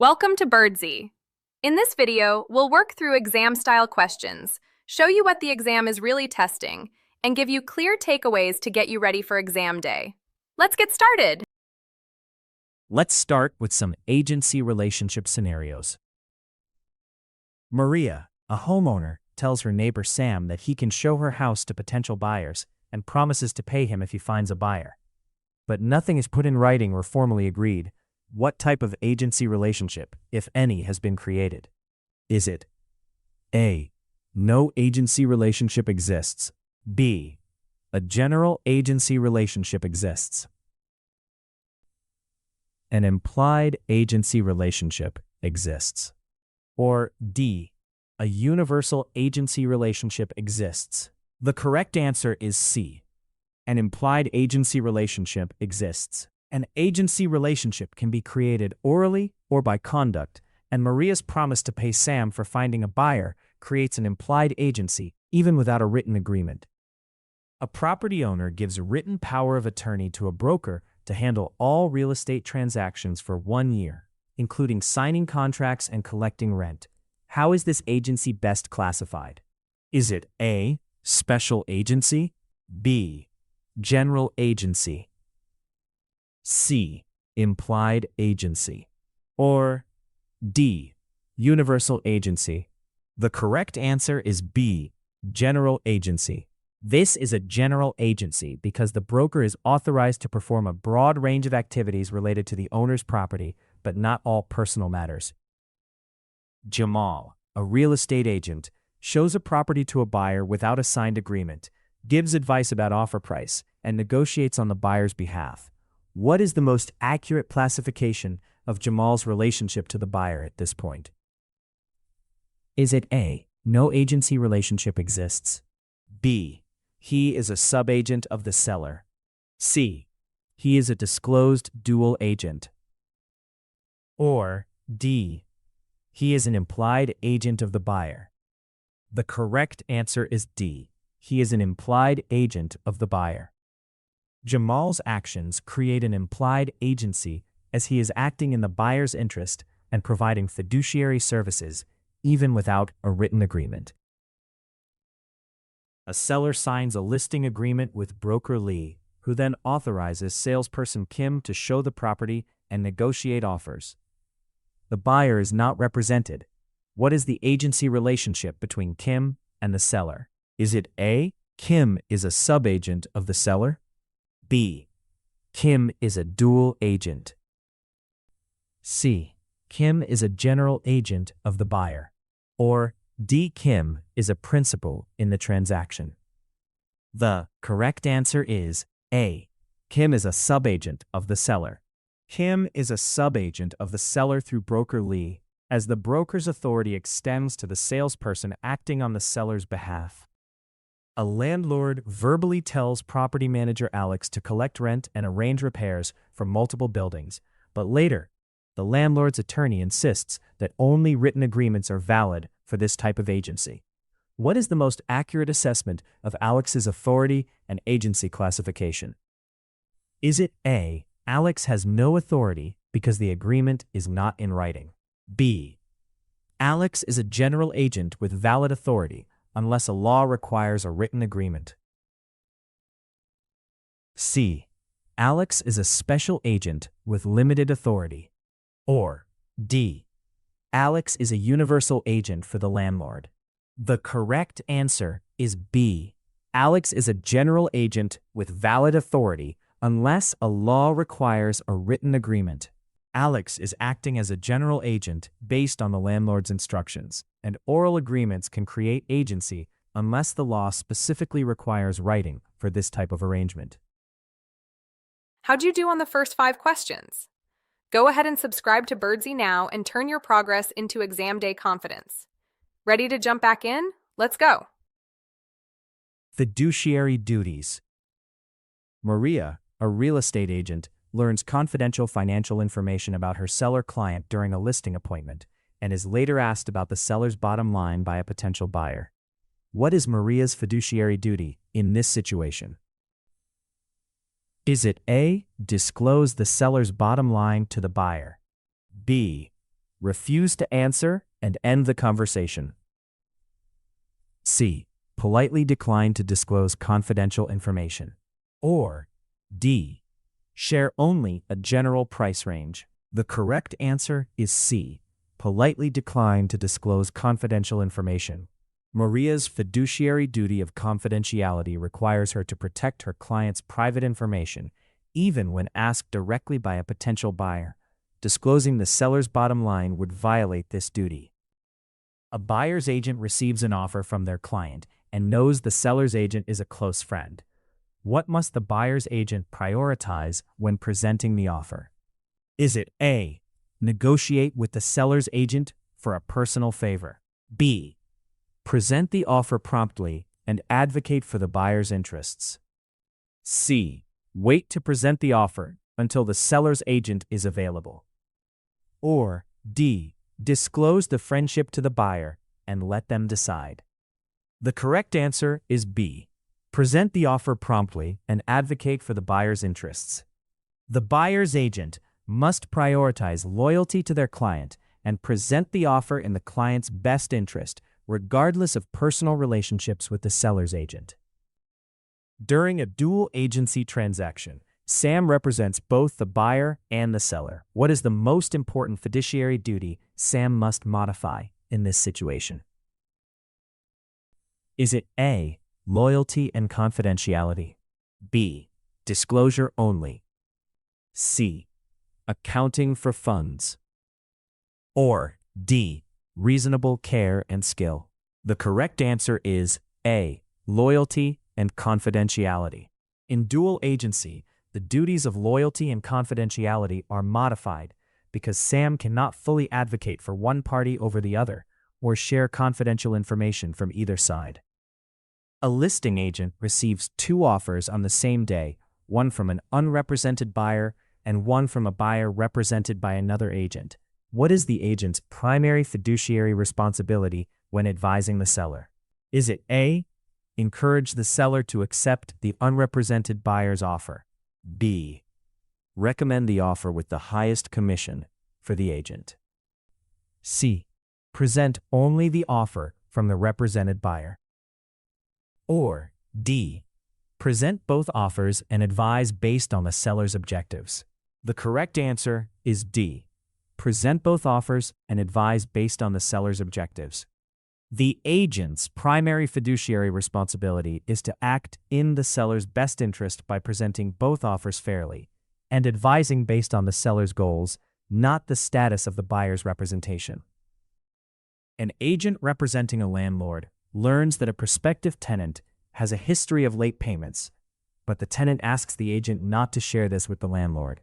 Welcome to Birdsy. In this video, we'll work through exam-style questions, show you what the exam is really testing, and give you clear takeaways to get you ready for exam day. Let's get started. Let's start with some agency relationship scenarios. Maria, a homeowner, tells her neighbor Sam that he can show her house to potential buyers and promises to pay him if he finds a buyer. But nothing is put in writing or formally agreed. What type of agency relationship, if any, has been created? Is it A. No agency relationship exists. B. A general agency relationship exists. An implied agency relationship exists. Or D. A universal agency relationship exists. The correct answer is C. An implied agency relationship exists. An agency relationship can be created orally or by conduct, and Maria's promise to pay Sam for finding a buyer creates an implied agency, even without a written agreement. A property owner gives written power of attorney to a broker to handle all real estate transactions for 1 year, including signing contracts and collecting rent. How is this agency best classified? Is it A. Special agency? B. General agency? C. Implied agency? Or D. Universal agency? The correct answer is B. General agency. This is a general agency because the broker is authorized to perform a broad range of activities related to the owner's property, but not all personal matters. Jamal, a real estate agent, shows a property to a buyer without a signed agreement, gives advice about offer price, and negotiates on the buyer's behalf. What is the most accurate classification of Jamal's relationship to the buyer at this point? Is it A. No agency relationship exists? B. He is a subagent of the seller? C. He is a disclosed dual agent? Or D. He is an implied agent of the buyer? The correct answer is D. He is an implied agent of the buyer. Jamal's actions create an implied agency as he is acting in the buyer's interest and providing fiduciary services, even without a written agreement. A seller signs a listing agreement with broker Lee, who then authorizes salesperson Kim to show the property and negotiate offers. The buyer is not represented. What is the agency relationship between Kim and the seller? Is it A. Kim is a subagent of the seller? B. Kim is a dual agent? C. Kim is a general agent of the buyer? Or D. Kim is a principal in the transaction? The correct answer is A. Kim is a subagent of the seller. Kim is a subagent of the seller through broker Lee, as the broker's authority extends to the salesperson acting on the seller's behalf. A landlord verbally tells property manager Alex to collect rent and arrange repairs for multiple buildings, but later, the landlord's attorney insists that only written agreements are valid for this type of agency. What is the most accurate assessment of Alex's authority and agency classification? Is it A. Alex has no authority because the agreement is not in writing? B. Alex is a general agent with valid authority unless a law requires a written agreement? C. Alex is a special agent with limited authority? Or D. Alex is a universal agent for the landlord? The correct answer is B. Alex is a general agent with valid authority unless a law requires a written agreement. Alex is acting as a general agent based on the landlord's instructions, and oral agreements can create agency unless the law specifically requires writing for this type of arrangement. How'd you do on the first 5 questions? Go ahead and subscribe to Birdsy now and turn your progress into exam day confidence. Ready to jump back in? Let's go. Fiduciary duties. Maria, a real estate agent, learns confidential financial information about her seller client during a listing appointment and is later asked about the seller's bottom line by a potential buyer. What is Maria's fiduciary duty in this situation? Is it A. Disclose the seller's bottom line to the buyer? B. refuse to answer and end the conversation. C. Politely decline to disclose confidential information. Or D. Share only a general price range. The correct answer is C. Politely decline to disclose confidential information. Maria's fiduciary duty of confidentiality requires her to protect her client's private information, even when asked directly by a potential buyer. Disclosing the seller's bottom line would violate this duty. A buyer's agent receives an offer from their client and knows the seller's agent is a close friend. What must the buyer's agent prioritize when presenting the offer? Is it A. Negotiate with the seller's agent for a personal favor? B. Present the offer promptly and advocate for the buyer's interests? C. Wait to present the offer until the seller's agent is available? Or D. Disclose the friendship to the buyer and let them decide? The correct answer is B. Present the offer promptly and advocate for the buyer's interests. The buyer's agent must prioritize loyalty to their client and present the offer in the client's best interest, regardless of personal relationships with the seller's agent. During a dual agency transaction, Sam represents both the buyer and the seller. What is the most important fiduciary duty Sam must modify in this situation? Is it A. Loyalty and confidentiality? B. Disclosure only? C. Accounting for funds? Or D. Reasonable care and skill? The correct answer is A. Loyalty and confidentiality. In dual agency, the duties of loyalty and confidentiality are modified because Sam cannot fully advocate for one party over the other or share confidential information from either side. A listing agent receives two offers on the same day, one from an unrepresented buyer and one from a buyer represented by another agent. What is the agent's primary fiduciary responsibility when advising the seller? Is it A. Encourage the seller to accept the unrepresented buyer's offer? B. Recommend the offer with the highest commission for the agent? C. Present only the offer from the represented buyer? Or D. Present both offers and advise based on the seller's objectives? The correct answer is D. Present both offers and advise based on the seller's objectives. The agent's primary fiduciary responsibility is to act in the seller's best interest by presenting both offers fairly and advising based on the seller's goals, not the status of the buyer's representation. An agent representing a landlord learns that a prospective tenant has a history of late payments, but the tenant asks the agent not to share this with the landlord.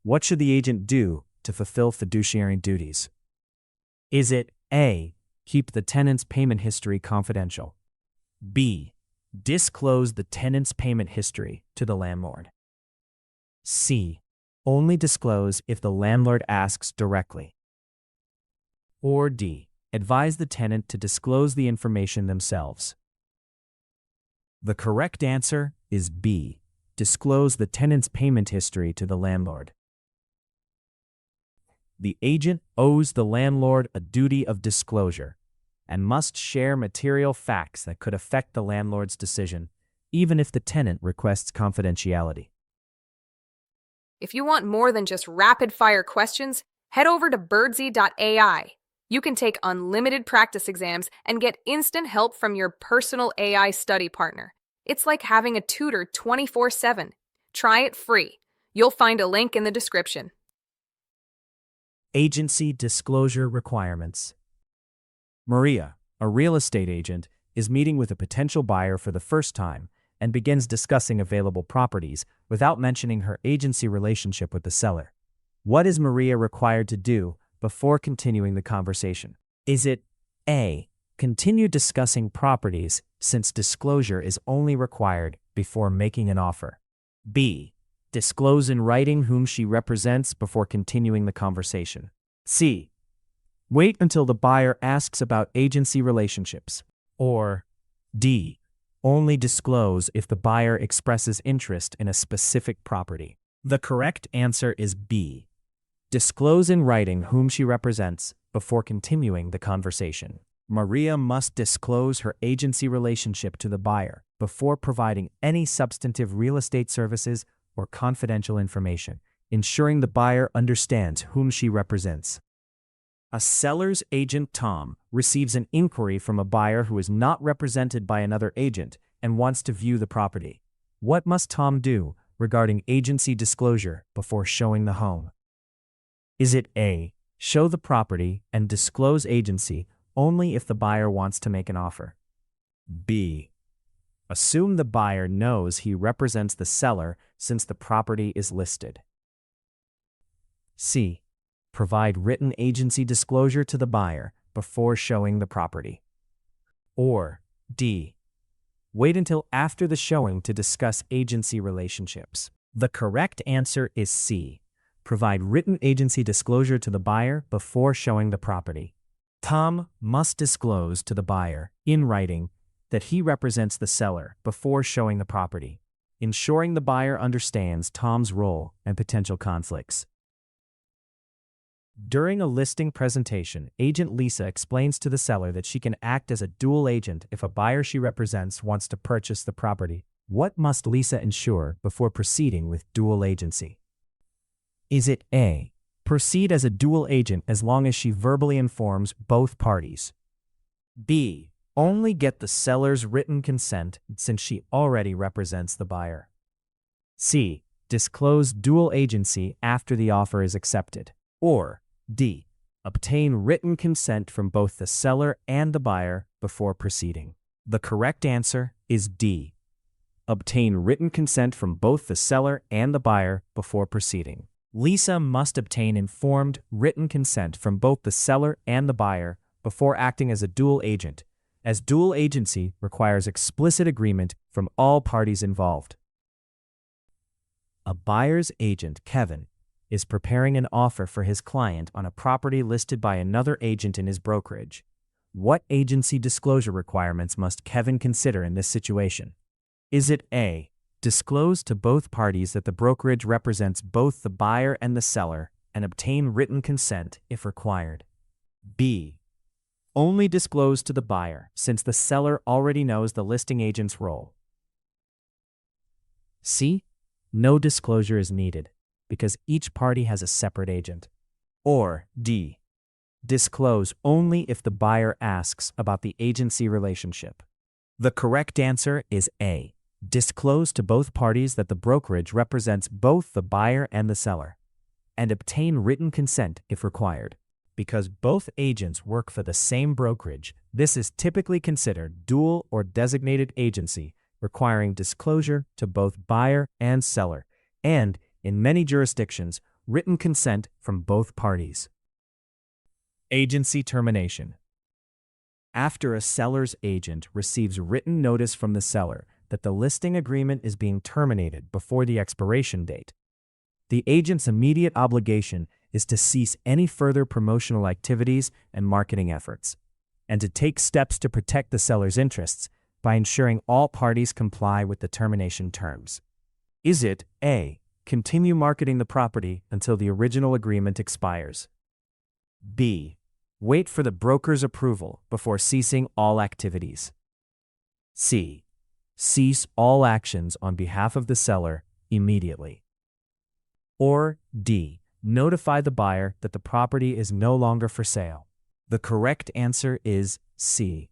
What should the agent do to fulfill fiduciary duties? Is it A. Keep the tenant's payment history confidential? B. Disclose the tenant's payment history to the landlord? C. Only disclose if the landlord asks directly? Or D. Advise the tenant to disclose the information themselves? The correct answer is B. Disclose the tenant's payment history to the landlord. The agent owes the landlord a duty of disclosure and must share material facts that could affect the landlord's decision, even if the tenant requests confidentiality. If you want more than just rapid-fire questions, head over to Birdsy.ai. You can take unlimited practice exams and get instant help from your personal AI study partner. It's like having a tutor 24/7. Try it free. You'll find a link in the description. Agency disclosure requirements. Maria, a real estate agent, is meeting with a potential buyer for the first time and begins discussing available properties without mentioning her agency relationship with the seller. What is Maria required to do before continuing the conversation? Is it A. Continue discussing properties since disclosure is only required before making an offer? B. Disclose in writing whom she represents before continuing the conversation? C. Wait until the buyer asks about agency relationships? Or D. Only disclose if the buyer expresses interest in a specific property? The correct answer is B. Disclose in writing whom she represents before continuing the conversation. Maria must disclose her agency relationship to the buyer before providing any substantive real estate services or confidential information, ensuring the buyer understands whom she represents. A seller's agent, Tom, receives an inquiry from a buyer who is not represented by another agent and wants to view the property. What must Tom do regarding agency disclosure before showing the home? Is it A, show the property and disclose agency only if the buyer wants to make an offer? B, assume the buyer knows he represents the seller since the property is listed? C, provide written agency disclosure to the buyer before showing the property? Or D, wait until after the showing to discuss agency relationships? The correct answer is C, provide written agency disclosure to the buyer before showing the property. Tom must disclose to the buyer in writing that he represents the seller before showing the property, ensuring the buyer understands Tom's role and potential conflicts. During a listing presentation, Agent Lisa explains to the seller that she can act as a dual agent if a buyer she represents wants to purchase the property. What must Lisa ensure before proceeding with dual agency? Is it A, proceed as a dual agent as long as she verbally informs both parties? B, only get the seller's written consent since she already represents the buyer? C, disclose dual agency after the offer is accepted? Or D, obtain written consent from both the seller and the buyer before proceeding? The correct answer is D, obtain written consent from both the seller and the buyer before proceeding. Lisa must obtain informed, written consent from both the seller and the buyer before acting as a dual agent, as dual agency requires explicit agreement from all parties involved. A buyer's agent, Kevin, is preparing an offer for his client on a property listed by another agent in his brokerage. What agency disclosure requirements must Kevin consider in this situation? Is it A, disclose to both parties that the brokerage represents both the buyer and the seller and obtain written consent if required? B, only disclose to the buyer since the seller already knows the listing agent's role? C, no disclosure is needed because each party has a separate agent? Or D, disclose only if the buyer asks about the agency relationship? The correct answer is A, disclose to both parties that the brokerage represents both the buyer and the seller, and obtain written consent if required. Because both agents work for the same brokerage, this is typically considered dual or designated agency, requiring disclosure to both buyer and seller, and, in many jurisdictions, written consent from both parties. Agency termination. After a seller's agent receives written notice from the seller that the listing agreement is being terminated before the expiration date, the agent's immediate obligation is to cease any further promotional activities and marketing efforts, and to take steps to protect the seller's interests by ensuring all parties comply with the termination terms. Is it A, continue marketing the property until the original agreement expires? B, wait for the broker's approval before ceasing all activities? C, cease all actions on behalf of the seller immediately? Or D, notify the buyer that the property is no longer for sale? The correct answer is C,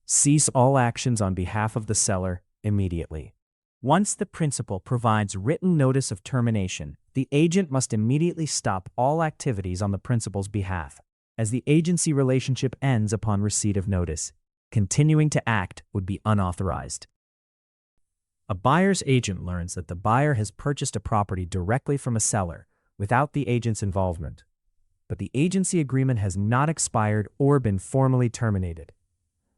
cease all actions on behalf of the seller immediately. Once the principal provides written notice of termination, the agent must immediately stop all activities on the principal's behalf, as the agency relationship ends upon receipt of notice. Continuing to act would be unauthorized. A buyer's agent learns that the buyer has purchased a property directly from a seller without the agent's involvement, but the agency agreement has not expired or been formally terminated.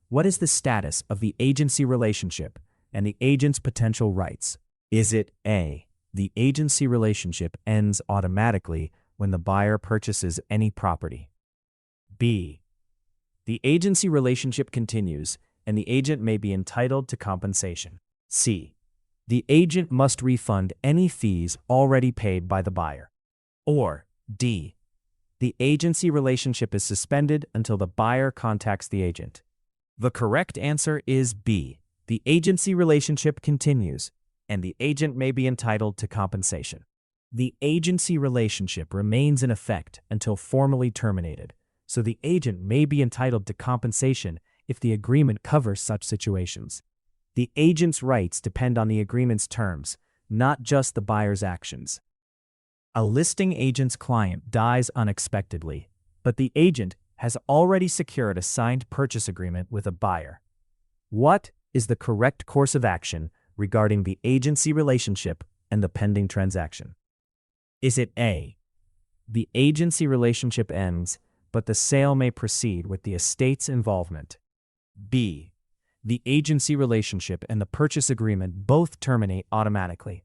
What is the status of the agency relationship and the agent's potential rights? Is it A, the agency relationship ends automatically when the buyer purchases any property? B, the agency relationship continues and the agent may be entitled to compensation? C, the agent must refund any fees already paid by the buyer? Or D, The agency relationship is suspended until the buyer contacts the agent. The correct answer is B. The agency relationship continues, and the agent may be entitled to compensation. The agency relationship remains in effect until formally terminated, so the agent may be entitled to compensation if the agreement covers such situations. The agent's rights depend on the agreement's terms, not just the buyer's actions. A listing agent's client dies unexpectedly, but the agent has already secured a signed purchase agreement with a buyer. What is the correct course of action regarding the agency relationship and the pending transaction? Is it A, the agency relationship ends, but the sale may proceed with the estate's involvement? B, the agency relationship and the purchase agreement both terminate automatically?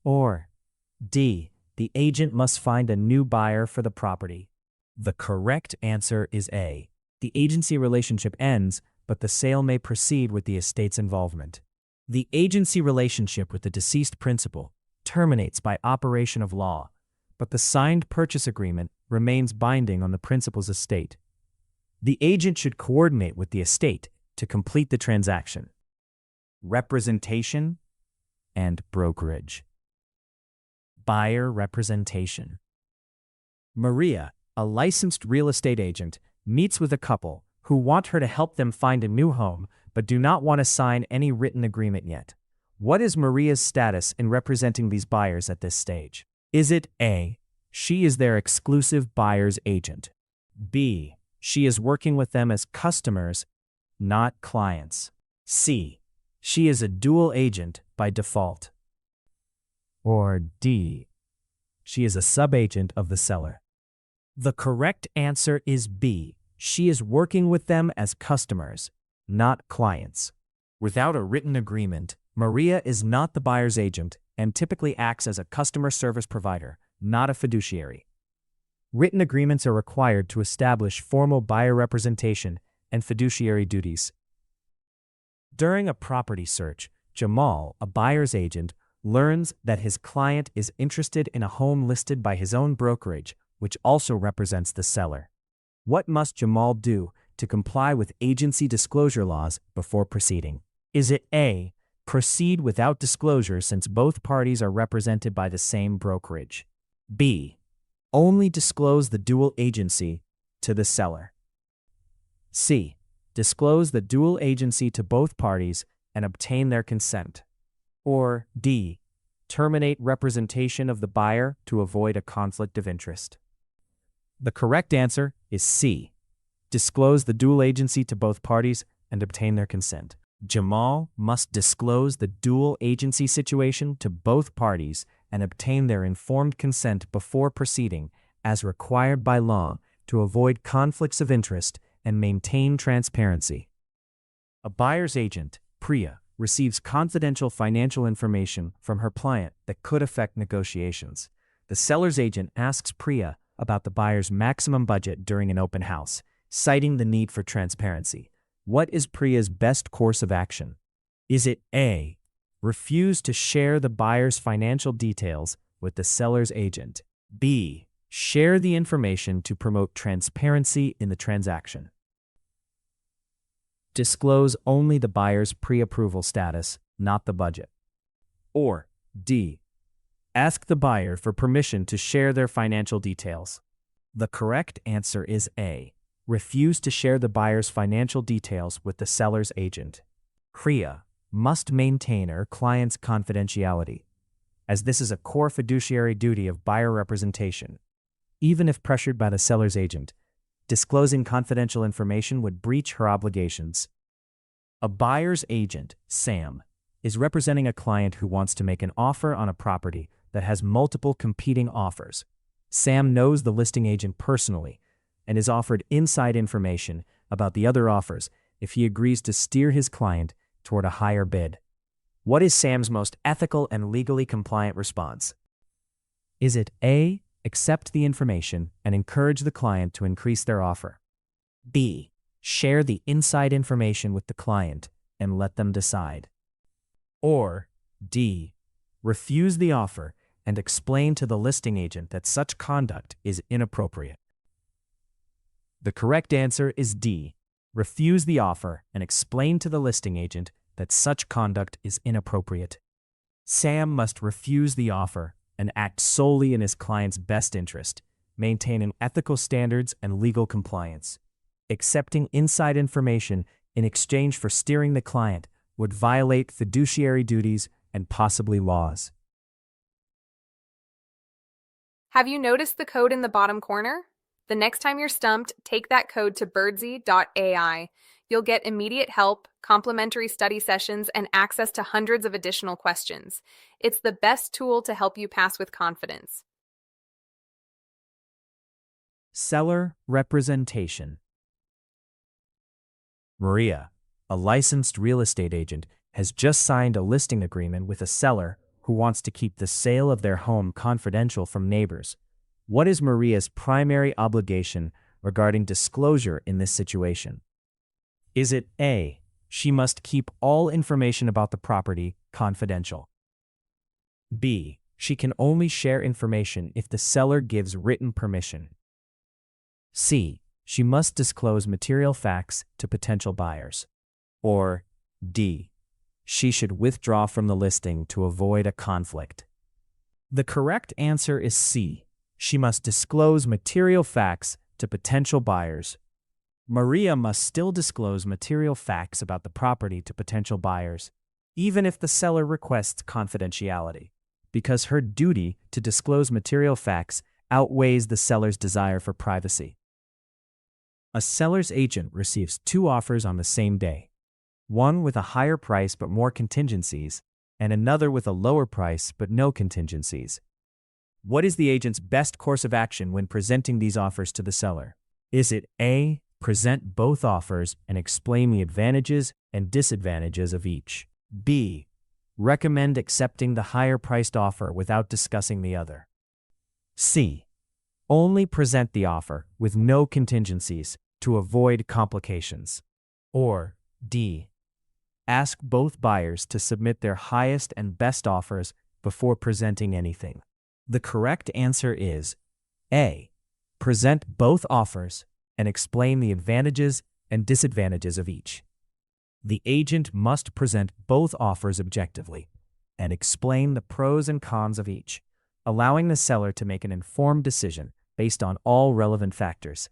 Or D, the agent must find a new buyer for the property? The correct answer is A, the agency relationship ends, but the sale may proceed with the estate's involvement. The agency relationship with the deceased principal terminates by operation of law, but the signed purchase agreement remains binding on the principal's estate. The agent should coordinate with the estate to complete the transaction. Representation and brokerage. Buyer representation. Maria, a licensed real estate agent, meets with a couple who want her to help them find a new home but do not want to sign any written agreement yet. What is Maria's status in representing these buyers at this stage? Is it A, she is their exclusive buyer's agent? B, she is working with them as customers, not clients? C, she is a dual agent by default? Or D, she is a subagent of the seller? The correct answer is B, she is working with them as customers, not clients. Without a written agreement, Maria is not the buyer's agent and typically acts as a customer service provider, not a fiduciary. Written agreements are required to establish formal buyer representation and fiduciary duties. During a property search, Jamal, a buyer's agent, learns that his client is interested in a home listed by his own brokerage, which also represents the seller. What must Jamal do to comply with agency disclosure laws before proceeding? Is it A, proceed without disclosure since both parties are represented by the same brokerage? B, only disclose the dual agency to the seller? C, disclose the dual agency to both parties and obtain their consent? Or D, terminate representation of the buyer to avoid a conflict of interest? The correct answer is C, disclose the dual agency to both parties and obtain their consent. Jamal must disclose the dual agency situation to both parties and obtain their informed consent before proceeding, as required by law, to avoid conflicts of interest and maintain transparency. A buyer's agent, Priya, receives confidential financial information from her client that could affect negotiations. The seller's agent asks Priya about the buyer's maximum budget during an open house, citing the need for transparency. What is Priya's best course of action? Is it A, refuse to share the buyer's financial details with the seller's agent? B, share the information to promote transparency in the transaction? Disclose only the buyer's pre-approval status, not the budget? Or D, ask the buyer for permission to share their financial details? The correct answer is A, refuse to share the buyer's financial details with the seller's agent. Priya must maintain her client's confidentiality, as this is a core fiduciary duty of buyer representation. Even if pressured by the seller's agent, disclosing confidential information would breach her obligations. A buyer's agent, Sam, is representing a client who wants to make an offer on a property that has multiple competing offers. Sam knows the listing agent personally and is offered inside information about the other offers if he agrees to steer his client toward a higher bid. What is Sam's most ethical and legally compliant response? Is it A, accept the information and encourage the client to increase their offer? B, share the inside information with the client and let them decide? Or D, refuse the offer and explain to the listing agent that such conduct is inappropriate. The correct answer is D. Refuse the offer and explain to the listing agent that such conduct is inappropriate. Sam must refuse the offer and act solely in his client's best interest, maintaining ethical standards and legal compliance. Accepting inside information in exchange for steering the client would violate fiduciary duties and possibly laws. Have you noticed the code in the bottom corner? The next time you're stumped, take that code to birdsy.ai. You'll get immediate help, complimentary study sessions, and access to hundreds of additional questions. It's the best tool to help you pass with confidence. Seller representation. Maria, a licensed real estate agent, has just signed a listing agreement with a seller who wants to keep the sale of their home confidential from neighbors. What is Maria's primary obligation regarding disclosure in this situation? Is it A, she must keep all information about the property confidential? B, she can only share information if the seller gives written permission? C, she must disclose material facts to potential buyers? Or D, she should withdraw from the listing to avoid a conflict? The correct answer is C. She must disclose material facts to potential buyers. Maria must still disclose material facts about the property to potential buyers, even if the seller requests confidentiality, because her duty to disclose material facts outweighs the seller's desire for privacy. A seller's agent receives two offers on the same day, one with a higher price but more contingencies, and another with a lower price but no contingencies. What is the agent's best course of action when presenting these offers to the seller? Is it A, present both offers and explain the advantages and disadvantages of each? B, recommend accepting the higher-priced offer without discussing the other? C, only present the offer with no contingencies to avoid complications? Or D, ask both buyers to submit their highest and best offers before presenting anything? The correct answer is A, present both offers and explain the advantages and disadvantages of each. The agent must present both offers objectively and explain the pros and cons of each, allowing the seller to make an informed decision based on all relevant factors.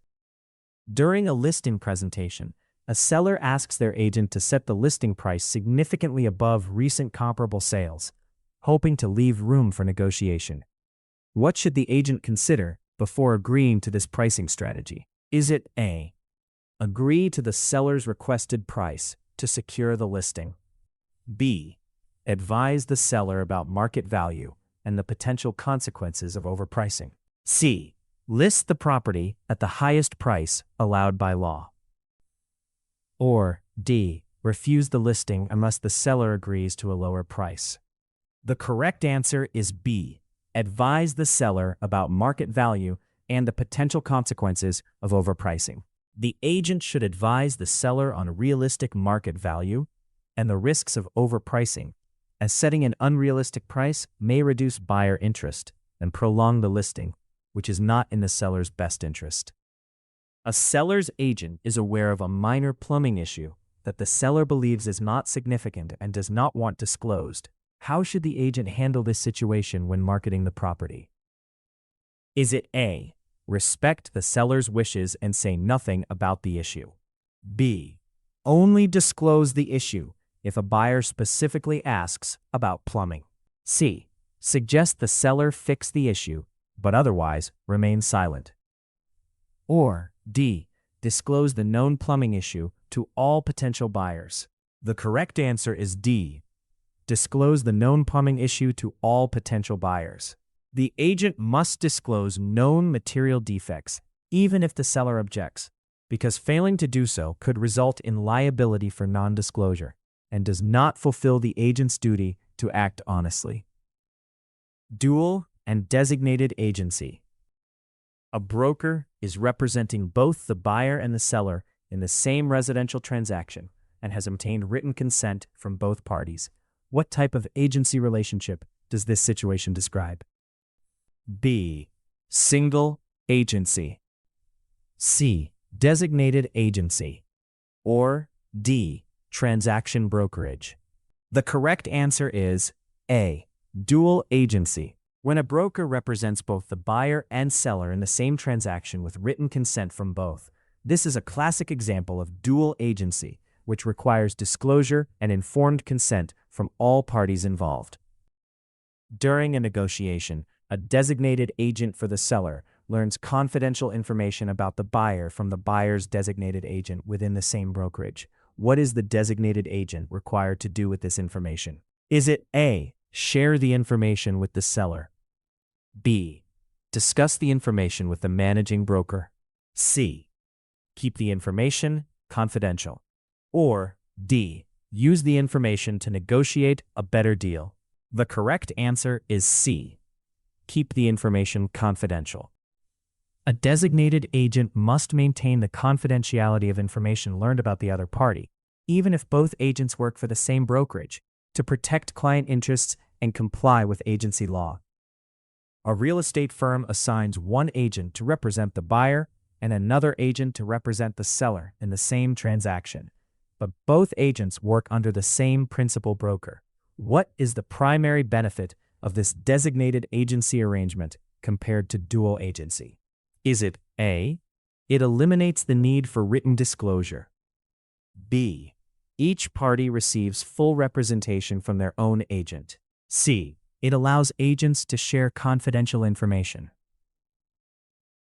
During a listing presentation, a seller asks their agent to set the listing price significantly above recent comparable sales, hoping to leave room for negotiation. What should the agent consider before agreeing to this pricing strategy? Is it A, agree to the seller's requested price to secure the listing? B, advise the seller about market value and the potential consequences of overpricing? C, list the property at the highest price allowed by law? Or D, refuse the listing unless the seller agrees to a lower price? The correct answer is B, advise the seller about market value and the potential consequences of overpricing. The agent should advise the seller on realistic market value and the risks of overpricing, as setting an unrealistic price may reduce buyer interest and prolong the listing, which is not in the seller's best interest. A seller's agent is aware of a minor plumbing issue that the seller believes is not significant and does not want disclosed. How should the agent handle this situation when marketing the property? Is it A, respect the seller's wishes and say nothing about the issue? B, only disclose the issue if a buyer specifically asks about plumbing? C, suggest the seller fix the issue, but otherwise remain silent? Or D, disclose the known plumbing issue to all potential buyers? The correct answer is D, disclose the known plumbing issue to all potential buyers. The agent must disclose known material defects, even if the seller objects, because failing to do so could result in liability for non-disclosure and does not fulfill the agent's duty to act honestly. Dual and designated agency. A broker is representing both the buyer and the seller in the same residential transaction and has obtained written consent from both parties. What type of agency relationship does this situation describe? B. Single agency. C. Designated agency. Or D. Transaction brokerage. The correct answer is A. Dual agency. When a broker represents both the buyer and seller in the same transaction with written consent from both. This is a classic example of dual agency, which requires disclosure and informed consent from all parties involved. During a negotiation, a designated agent for the seller learns confidential information about the buyer from the buyer's designated agent within the same brokerage. What is the designated agent required to do with this information? Is it A. Share the information with the seller? B. Discuss the information with the managing broker? C. Keep the information confidential? Or D. Use the information to negotiate a better deal? The correct answer is C. Keep the information confidential. A designated agent must maintain the confidentiality of information learned about the other party, even if both agents work for the same brokerage, to protect client interests and comply with agency law. A real estate firm assigns one agent to represent the buyer and another agent to represent the seller in the same transaction, but both agents work under the same principal broker. What is the primary benefit of this designated agency arrangement compared to dual agency? Is it A. It eliminates the need for written disclosure? B. Each party receives full representation from their own agent? C. It allows agents to share confidential information?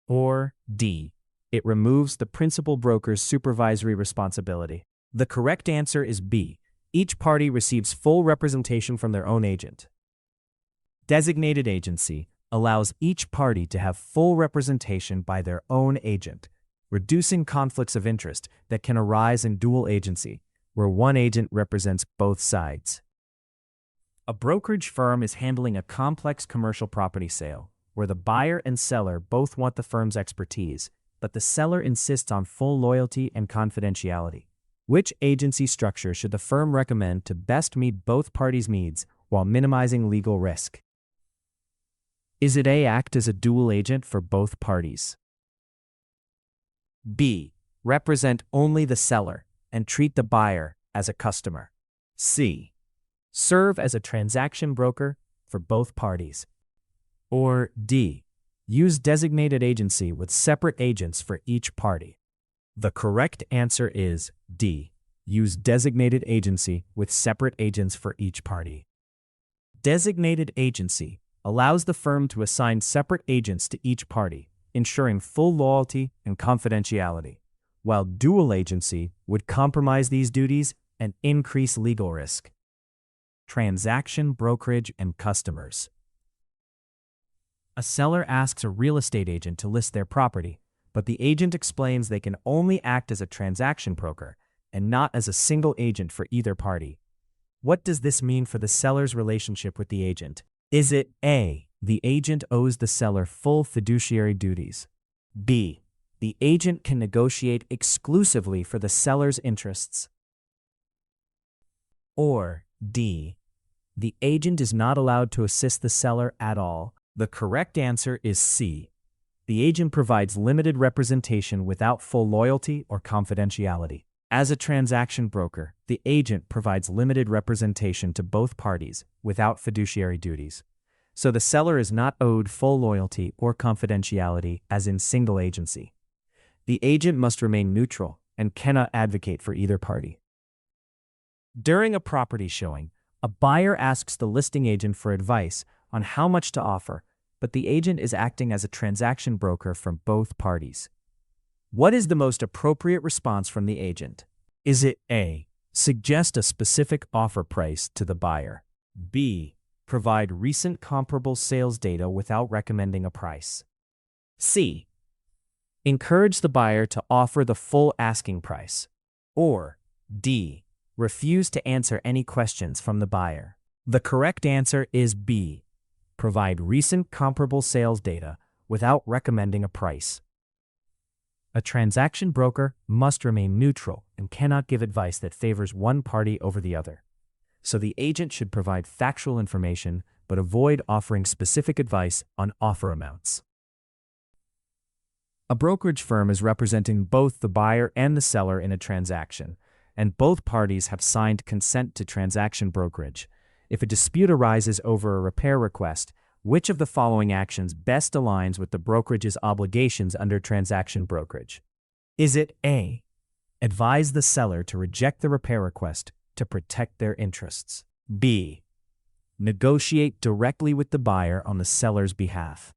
Or D. It removes the principal broker's supervisory responsibility? The correct answer is B. Each party receives full representation from their own agent. Designated agency allows each party to have full representation by their own agent, reducing conflicts of interest that can arise in dual agency, where one agent represents both sides. A brokerage firm is handling a complex commercial property sale, where the buyer and seller both want the firm's expertise, but the seller insists on full loyalty and confidentiality. Which agency structure should the firm recommend to best meet both parties' needs while minimizing legal risk? Is it A. Act as a dual agent for both parties? B. Represent only the seller and treat the buyer as a customer? C. Serve as a transaction broker for both parties? Or D. Use designated agency with separate agents for each party? The correct answer is D. Use designated agency with separate agents for each party. Designated agency allows the firm to assign separate agents to each party, ensuring full loyalty and confidentiality, while dual agency would compromise these duties and increase legal risk. Transaction brokerage and customers. A seller asks a real estate agent to list their property, but the agent explains they can only act as a transaction broker and not as a single agent for either party. What does this mean for the seller's relationship with the agent? Is it A. The agent owes the seller full fiduciary duties? B. The agent can negotiate exclusively for the seller's interests? Or D. The agent is not allowed to assist the seller at all? The correct answer is C. The agent provides limited representation without full loyalty or confidentiality. As a transaction broker, the agent provides limited representation to both parties without fiduciary duties. So the seller is not owed full loyalty or confidentiality as in single agency. The agent must remain neutral and cannot advocate for either party. During a property showing, a buyer asks the listing agent for advice on how much to offer, but the agent is acting as a transaction broker from both parties. What is the most appropriate response from the agent? Is it A. Suggest a specific offer price to the buyer? B. Provide recent comparable sales data without recommending a price? C. Encourage the buyer to offer the full asking price? Or D. Refuse to answer any questions from the buyer? The correct answer is B. Provide recent comparable sales data without recommending a price. A transaction broker must remain neutral and cannot give advice that favors one party over the other. So the agent should provide factual information but avoid offering specific advice on offer amounts. A brokerage firm is representing both the buyer and the seller in a transaction, and both parties have signed consent to transaction brokerage. If a dispute arises over a repair request, which of the following actions best aligns with the brokerage's obligations under transaction brokerage? Is it A, advise the seller to reject the repair request to protect their interests? B, negotiate directly with the buyer on the seller's behalf?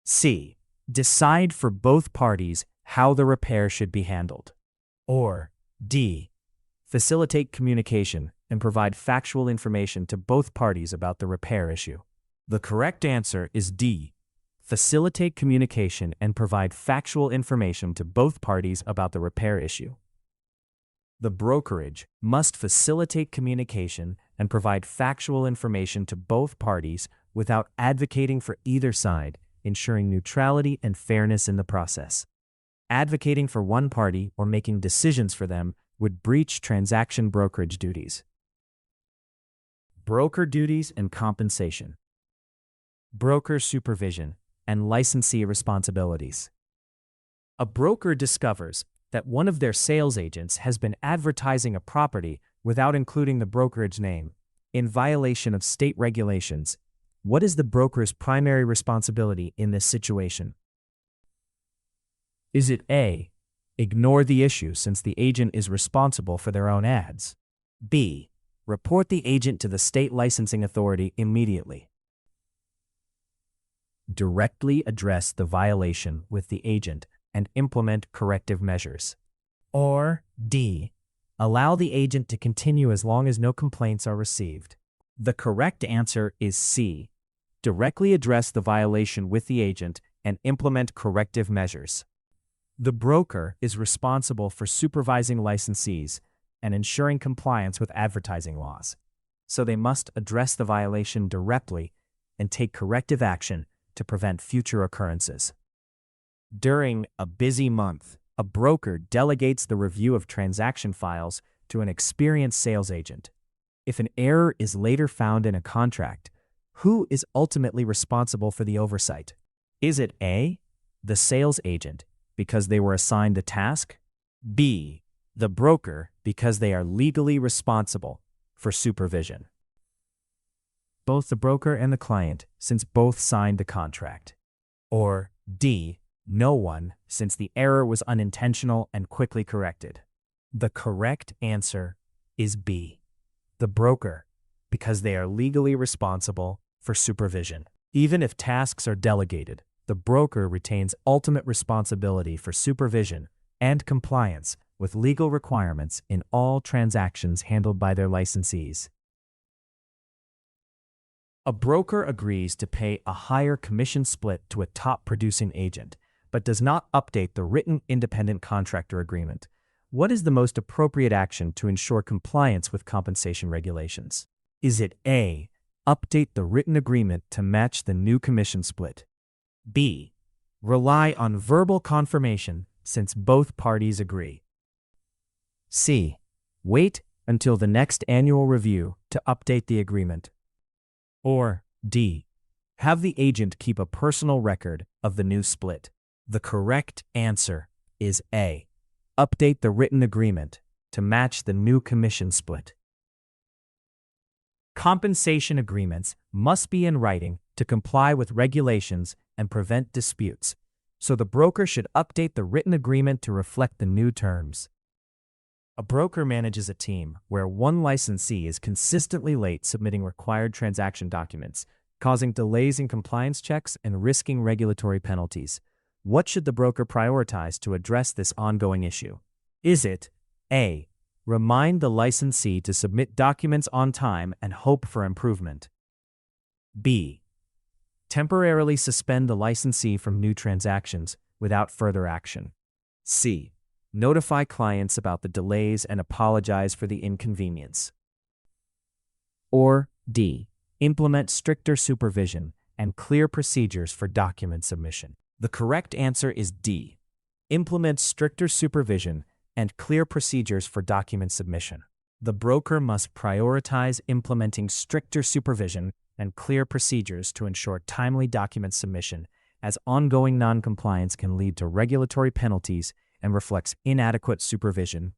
C, decide for both parties how the repair should be handled? Or D, facilitate communication and provide factual information to both parties about the repair issue? The correct answer is D, facilitate communication and provide factual information to both parties about the repair issue. The brokerage must facilitate communication and provide factual information to both parties without advocating for either side, ensuring neutrality and fairness in the process. Advocating for one party or making decisions for them would breach transaction brokerage duties. Broker duties and compensation. Broker supervision and licensee responsibilities. A broker discovers that one of their sales agents has been advertising a property without including the brokerage name, in violation of state regulations. What is the broker's primary responsibility in this situation? Is it A, ignore the issue since the agent is responsible for their own ads? B, report the agent to the state licensing authority immediately? Directly address the violation with the agent and implement corrective measures? Or D, allow the agent to continue as long as no complaints are received? The correct answer is C, directly address the violation with the agent and implement corrective measures. The broker is responsible for supervising licensees and ensuring compliance with advertising laws, so they must address the violation directly and take corrective action to prevent future occurrences. During a busy month, a broker delegates the review of transaction files to an experienced sales agent. If an error is later found in a contract, who is ultimately responsible for the oversight? Is it A, the sales agent, because they were assigned the task? B, the broker, because they are legally responsible for supervision? Both the broker and the client, since both signed the contract? Or D, no one, since the error was unintentional and quickly corrected? The correct answer is B, the broker, because they are legally responsible for supervision. Even if tasks are delegated, the broker retains ultimate responsibility for supervision and compliance with legal requirements in all transactions handled by their licensees. A broker agrees to pay a higher commission split to a top-producing agent, but does not update the written independent contractor agreement. What is the most appropriate action to ensure compliance with compensation regulations? Is it A, update the written agreement to match the new commission split? B, rely on verbal confirmation since both parties agree? C, wait until the next annual review to update the agreement? Or D, have the agent keep a personal record of the new split? The correct answer is A, update the written agreement to match the new commission split. Compensation agreements must be in writing to comply with regulations and prevent disputes, so the broker should update the written agreement to reflect the new terms. A broker manages a team where one licensee is consistently late submitting required transaction documents, causing delays in compliance checks and risking regulatory penalties. What should the broker prioritize to address this ongoing issue? Is it A, remind the licensee to submit documents on time and hope for improvement? B, temporarily suspend the licensee from new transactions without further action? C, notify clients about the delays and apologize for the inconvenience? Or D, implement stricter supervision and clear procedures for document submission? The correct answer is D, implement stricter supervision and clear procedures for document submission. The broker must prioritize implementing stricter supervision and clear procedures to ensure timely document submission, as ongoing noncompliance can lead to regulatory penalties and reflects inadequate supervision.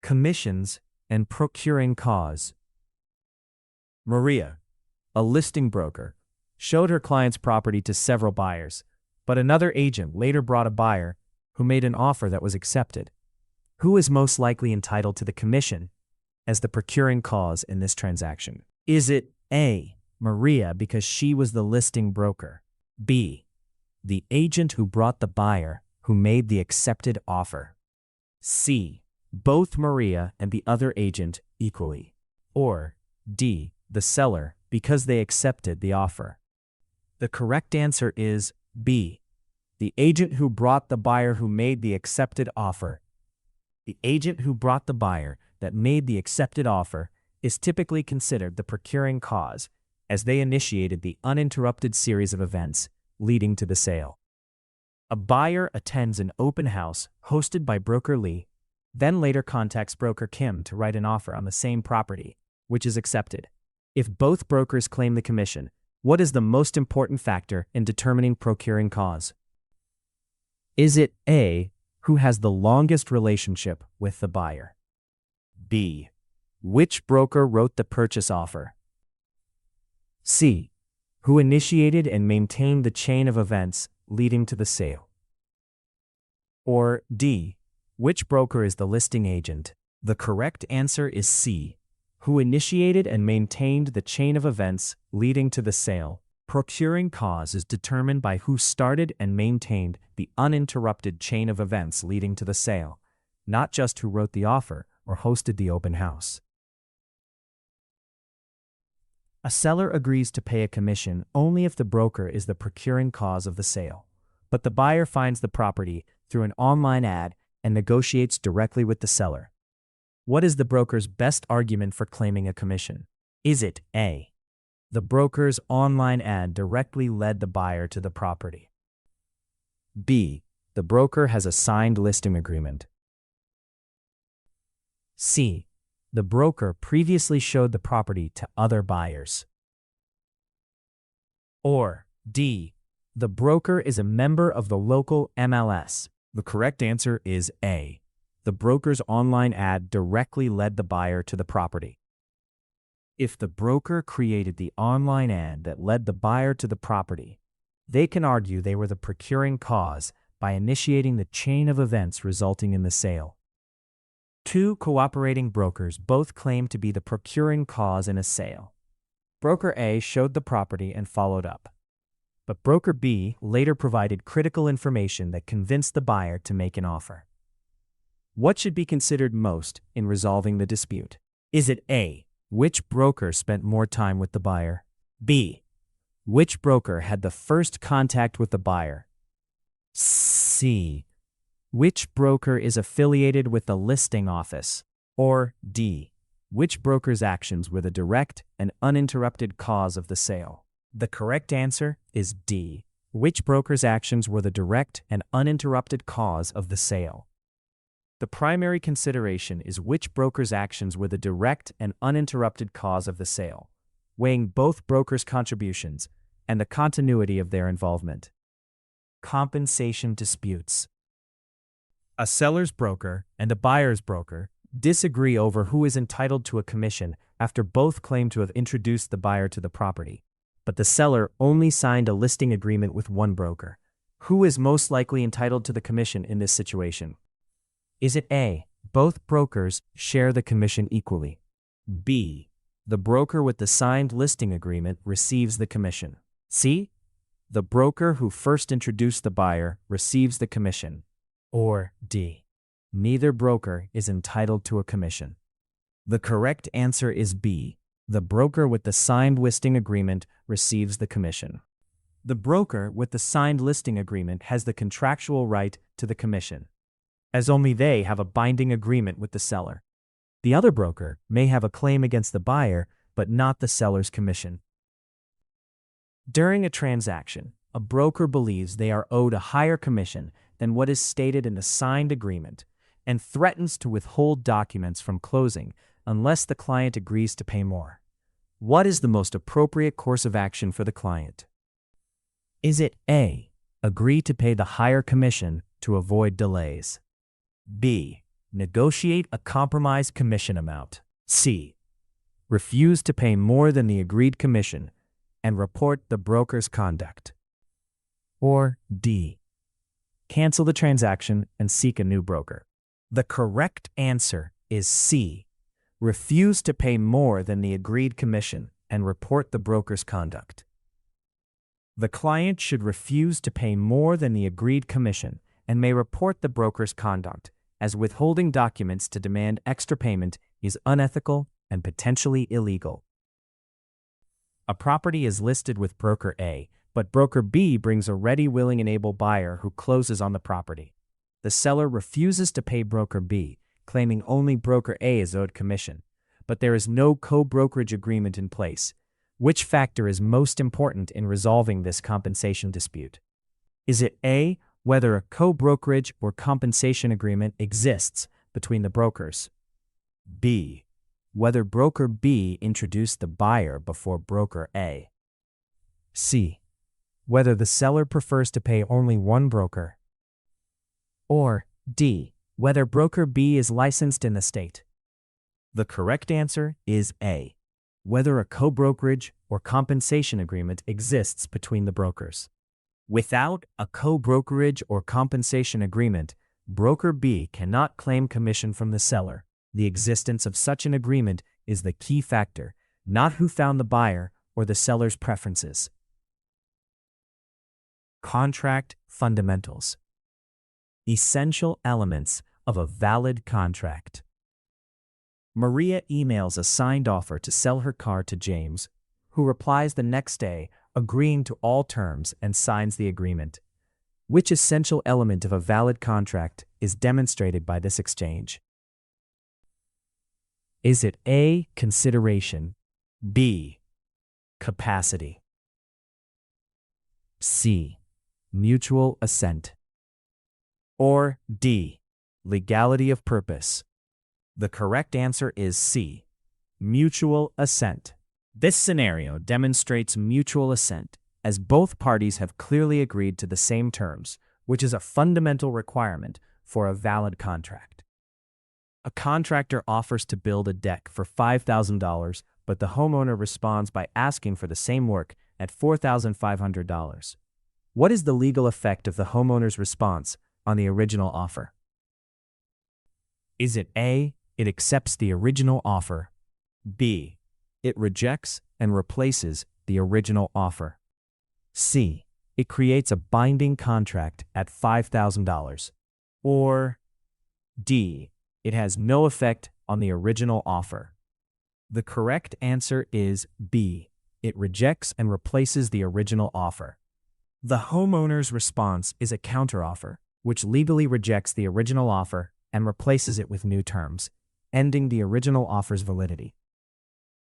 Commissions and procuring cause. Maria, a listing broker, showed her client's property to several buyers, but another agent later brought a buyer who made an offer that was accepted. Who is most likely entitled to the commission as the procuring cause in this transaction? Is it A, Maria because she was the listing broker, B, the agent who brought the buyer who made the accepted offer, C, both Maria and the other agent equally, or D, the seller because they accepted the offer? The correct answer is B, the agent who brought the buyer who made the accepted offer. The agent who brought the buyer that made the accepted offer is typically considered the procuring cause, as they initiated the uninterrupted series of events leading to the sale. A buyer attends an open house hosted by broker Lee, then later contacts broker Kim to write an offer on the same property, which is accepted. If both brokers claim the commission, what is the most important factor in determining procuring cause? Is it A, who has the longest relationship with the buyer? B, which broker wrote the purchase offer? C, who initiated and maintained the chain of events leading to the sale? Or D, which broker is the listing agent? The correct answer is C, who initiated and maintained the chain of events leading to the sale. Procuring cause is determined by who started and maintained the uninterrupted chain of events leading to the sale, not just who wrote the offer or hosted the open house. A seller agrees to pay a commission only if the broker is the procuring cause of the sale, but the buyer finds the property through an online ad and negotiates directly with the seller. What is the broker's best argument for claiming a commission? Is it A, the broker's online ad directly led the buyer to the property? B, the broker has a signed listing agreement? C, the broker previously showed the property to other buyers? Or D, the broker is a member of the local MLS? The correct answer is A, the broker's online ad directly led the buyer to the property. If the broker created the online ad that led the buyer to the property, they can argue they were the procuring cause by initiating the chain of events resulting in the sale. Two cooperating brokers both claim to be the procuring cause in a sale. Broker A showed the property and followed up, but broker B later provided critical information that convinced the buyer to make an offer. What should be considered most in resolving the dispute? Is it A, which broker spent more time with the buyer? B, which broker had the first contact with the buyer? C, which broker is affiliated with the listing office? Or D, which broker's actions were the direct and uninterrupted cause of the sale? The correct answer is D, which broker's actions were the direct and uninterrupted cause of the sale. The primary consideration is which broker's actions were the direct and uninterrupted cause of the sale, weighing both brokers' contributions and the continuity of their involvement. Compensation disputes. A seller's broker and a buyer's broker disagree over who is entitled to a commission after both claim to have introduced the buyer to the property, but the seller only signed a listing agreement with one broker. Who is most likely entitled to the commission in this situation? Is it A, both brokers share the commission equally? B, the broker with the signed listing agreement receives the commission? C, the broker who first introduced the buyer receives the commission? Or D, neither broker is entitled to a commission? The correct answer is B, the broker with the signed listing agreement receives the commission. The broker with the signed listing agreement has the contractual right to the commission, as only they have a binding agreement with the seller. The other broker may have a claim against the buyer, but not the seller's commission. During a transaction, a broker believes they are owed a higher commission than what is stated in the signed agreement and threatens to withhold documents from closing unless the client agrees to pay more. What is the most appropriate course of action for the client? Is it A, agree to pay the higher commission to avoid delays? B, negotiate a compromised commission amount? C, refuse to pay more than the agreed commission and report the broker's conduct? Or D, cancel the transaction and seek a new broker? The correct answer is C, refuse to pay more than the agreed commission and report the broker's conduct. The client should refuse to pay more than the agreed commission and may report the broker's conduct, as withholding documents to demand extra payment is unethical and potentially illegal. A property is listed with broker A, but broker B brings a ready, willing, and able buyer who closes on the property. The seller refuses to pay broker B, claiming only broker A is owed commission, but there is no co-brokerage agreement in place. Which factor is most important in resolving this compensation dispute? Is it A, whether a co-brokerage or compensation agreement exists between the brokers? B, whether broker B introduced the buyer before broker A? C, whether the seller prefers to pay only one broker? Or D, whether broker B is licensed in the state? The correct answer is A, whether a co-brokerage or compensation agreement exists between the brokers. Without a co-brokerage or compensation agreement, broker B cannot claim commission from the seller. The existence of such an agreement is the key factor, not who found the buyer or the seller's preferences. Contract fundamentals. Essential elements of a valid contract. Maria emails a signed offer to sell her car to James, who replies the next day, agreeing to all terms and signs the agreement. Which essential element of a valid contract is demonstrated by this exchange? Is it A, consideration, B, capacity, C, mutual assent, or D, legality of purpose? The correct answer is C, mutual assent. This scenario demonstrates mutual assent, as both parties have clearly agreed to the same terms, which is a fundamental requirement for a valid contract. A contractor offers to build a deck for $5,000, but the homeowner responds by asking for the same work at $4,500. What is the legal effect of the homeowner's response on the original offer? Is it A, it accepts the original offer? B, it rejects and replaces the original offer? C, it creates a binding contract at $5,000? Or D, it has no effect on the original offer? The correct answer is B, it rejects and replaces the original offer. The homeowner's response is a counteroffer, which legally rejects the original offer and replaces it with new terms, ending the original offer's validity.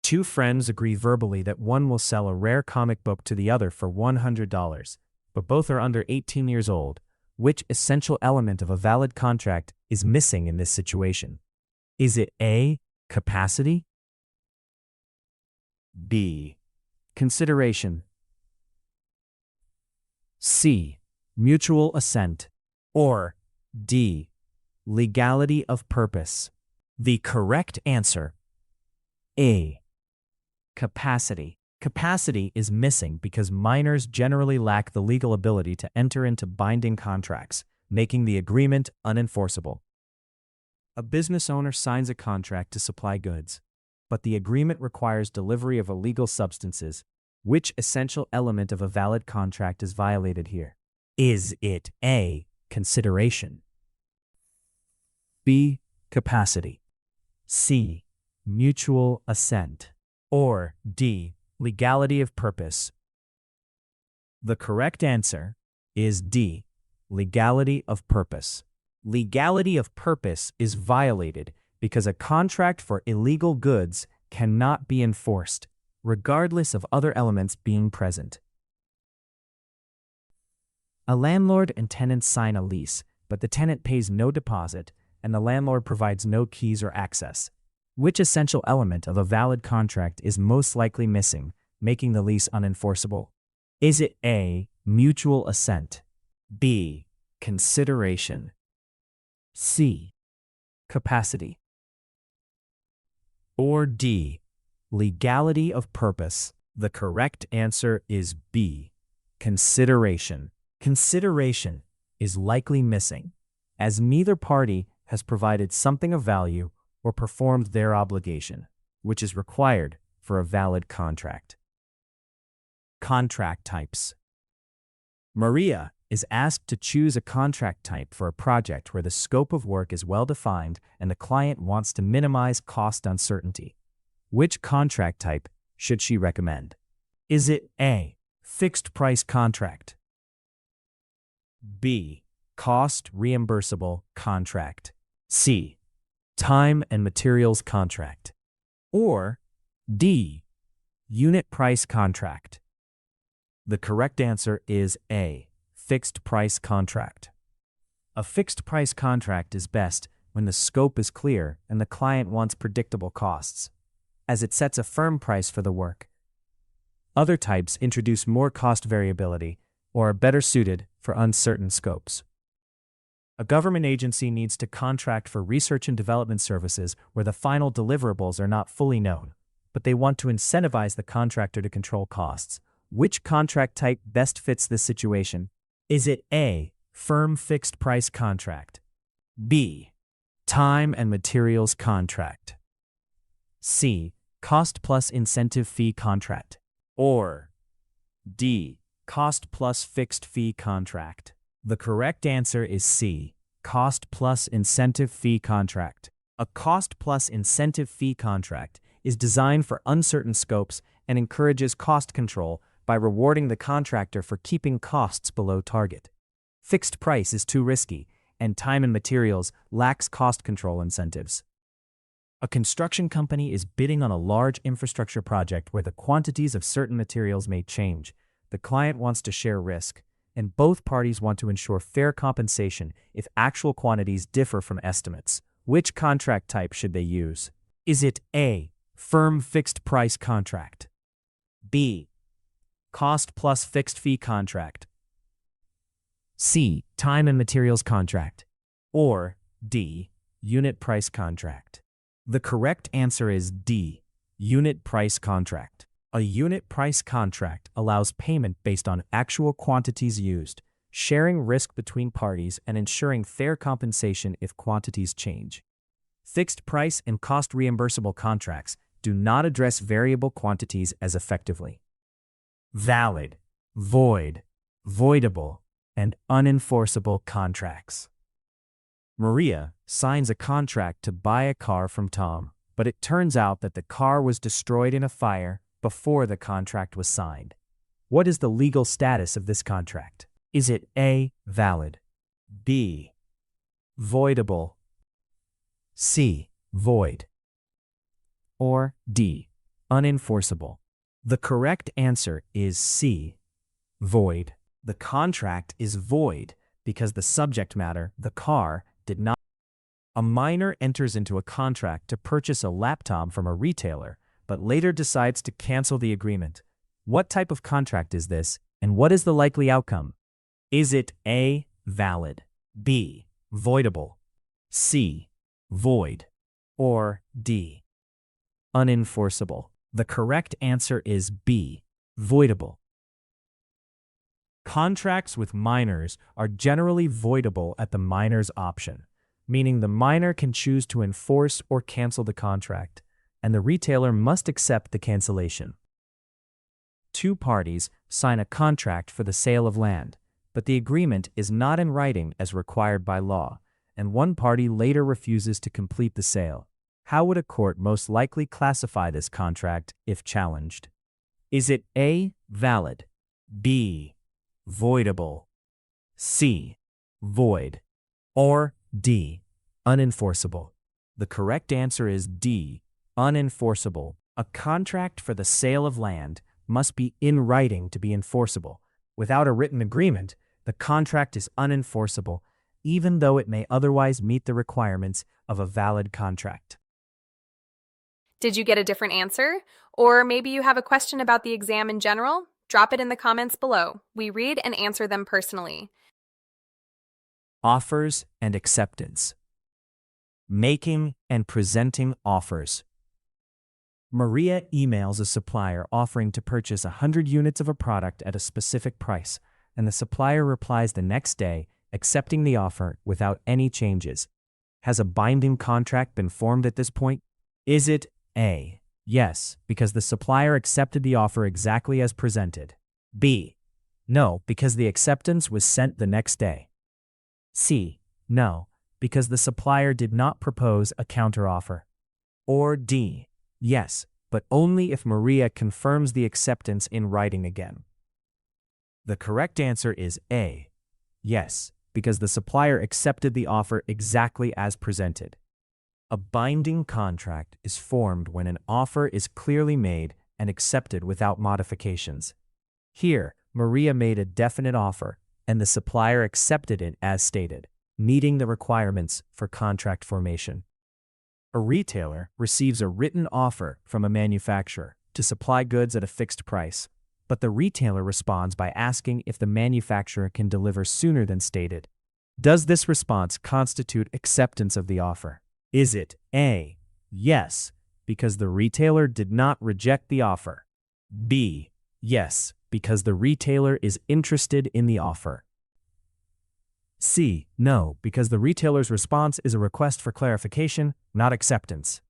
Two friends agree verbally that one will sell a rare comic book to the other for $100, but both are under 18 years old. Which essential element of a valid contract is missing in this situation? Is it A, capacity, B, consideration, C, mutual assent, or D, legality of purpose? The correct answer, A, capacity. Capacity is missing because minors generally lack the legal ability to enter into binding contracts, making the agreement unenforceable. A business owner signs a contract to supply goods, but the agreement requires delivery of illegal substances. Which essential element of a valid contract is violated here? Is it A, consideration, B, capacity, C, mutual assent, or D, legality of purpose? The correct answer is D, legality of purpose. Legality of purpose is violated because a contract for illegal goods cannot be enforced, regardless of other elements being present. A landlord and tenant sign a lease, but the tenant pays no deposit and the landlord provides no keys or access. Which essential element of a valid contract is most likely missing, making the lease unenforceable? Is it A, mutual assent, B, consideration, C, capacity, or D, legality of purpose? The correct answer is B, consideration. Consideration is likely missing, as neither party has provided something of value or performed their obligation, which is required for a valid contract. Contract types. Maria is asked to choose a contract type for a project where the scope of work is well defined and the client wants to minimize cost uncertainty. Which contract type should she recommend? Is it A, fixed price contract, B, cost-reimbursable contract, C, time and materials contract, or D, unit price contract? The correct answer is A, fixed price contract. A fixed price contract is best when the scope is clear and the client wants predictable costs, as it sets a firm price for the work. Other types introduce more cost variability or are better suited for uncertain scopes. A government agency needs to contract for research and development services where the final deliverables are not fully known, but they want to incentivize the contractor to control costs. Which contract type best fits this situation? Is it A, firm fixed price contract, B, time and materials contract, C, cost plus incentive fee contract, or D, cost plus fixed fee contract? The correct answer is C, cost plus incentive fee contract. A cost plus incentive fee contract is designed for uncertain scopes and encourages cost control by rewarding the contractor for keeping costs below target. Fixed price is too risky, and time and materials lacks cost control incentives. A construction company is bidding on a large infrastructure project where the quantities of certain materials may change. The client wants to share risk, and both parties want to ensure fair compensation if actual quantities differ from estimates. Which contract type should they use? Is it A, firm fixed price contract, B, cost plus fixed fee contract, C, time and materials contract, or D, unit price contract? The correct answer is D, unit price contract. A unit price contract allows payment based on actual quantities used, sharing risk between parties and ensuring fair compensation if quantities change. Fixed price and cost-reimbursable contracts do not address variable quantities as effectively. Valid, void, voidable, and unenforceable contracts. Maria signs a contract to buy a car from Tom, but it turns out that the car was destroyed in a fire before the contract was signed. What is the legal status of this contract? Is it A, valid, B, voidable, C, void, or D, unenforceable? The correct answer is C, void. The contract is void because the subject matter, the car, did not. A minor enters into a contract to purchase a laptop from a retailer, but later decides to cancel the agreement. What type of contract is this, and what is the likely outcome? Is it A, valid, B, voidable, C, void, or D, unenforceable? The correct answer is B, voidable. Contracts with minors are generally voidable at the minor's option, meaning the minor can choose to enforce or cancel the contract, and the retailer must accept the cancellation. Two parties sign a contract for the sale of land, but the agreement is not in writing as required by law, and one party later refuses to complete the sale. How would a court most likely classify this contract if challenged? Is it A, valid, B, voidable, C, void, or D, unenforceable? The correct answer is D, unenforceable. A contract for the sale of land must be in writing to be enforceable. Without a written agreement, the contract is unenforceable, even though it may otherwise meet the requirements of a valid contract. Did you get a different answer? Or maybe you have a question about the exam in general? Drop it in the comments below. We read and answer them personally. Offers and acceptance. Making and presenting offers. Maria emails a supplier offering to purchase 100 units of a product at a specific price, and the supplier replies the next day, accepting the offer without any changes. Has a binding contract been formed at this point? Is it A, yes, because the supplier accepted the offer exactly as presented? B, no, because the acceptance was sent the next day? C, no, because the supplier did not propose a counteroffer? Or D, yes, but only if Maria confirms the acceptance in writing again? The correct answer is A, yes, because the supplier accepted the offer exactly as presented. A binding contract is formed when an offer is clearly made and accepted without modifications. Here, Maria made a definite offer, and the supplier accepted it as stated, meeting the requirements for contract formation. A retailer receives a written offer from a manufacturer to supply goods at a fixed price, but the retailer responds by asking if the manufacturer can deliver sooner than stated. Does this response constitute acceptance of the offer? Is it A, yes, because the retailer did not reject the offer? B, yes, because the retailer is interested in the offer? C, no, because the retailer's response is a request for clarification, not acceptance?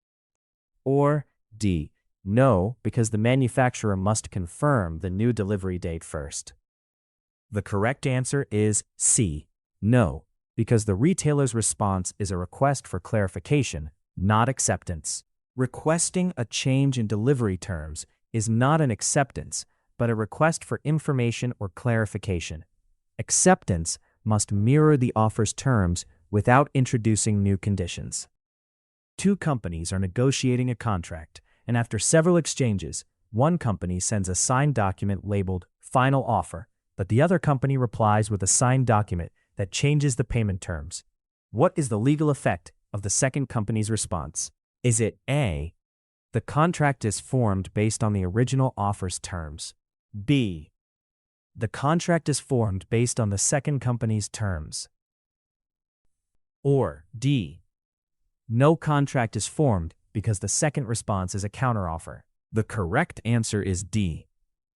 Or D, no, because the manufacturer must confirm the new delivery date first? The correct answer is C, no, because the retailer's response is a request for clarification, not acceptance. Requesting a change in delivery terms is not an acceptance, but a request for information or clarification. Acceptance must mirror the offer's terms without introducing new conditions. Two companies are negotiating a contract, and after several exchanges, one company sends a signed document labeled Final Offer, but the other company replies with a signed document that changes the payment terms. What is the legal effect of the second company's response? Is it A, the contract is formed based on the original offer's terms? B, the contract is formed based on the second company's terms? Or D, no contract is formed because the second response is a counteroffer? The correct answer is D,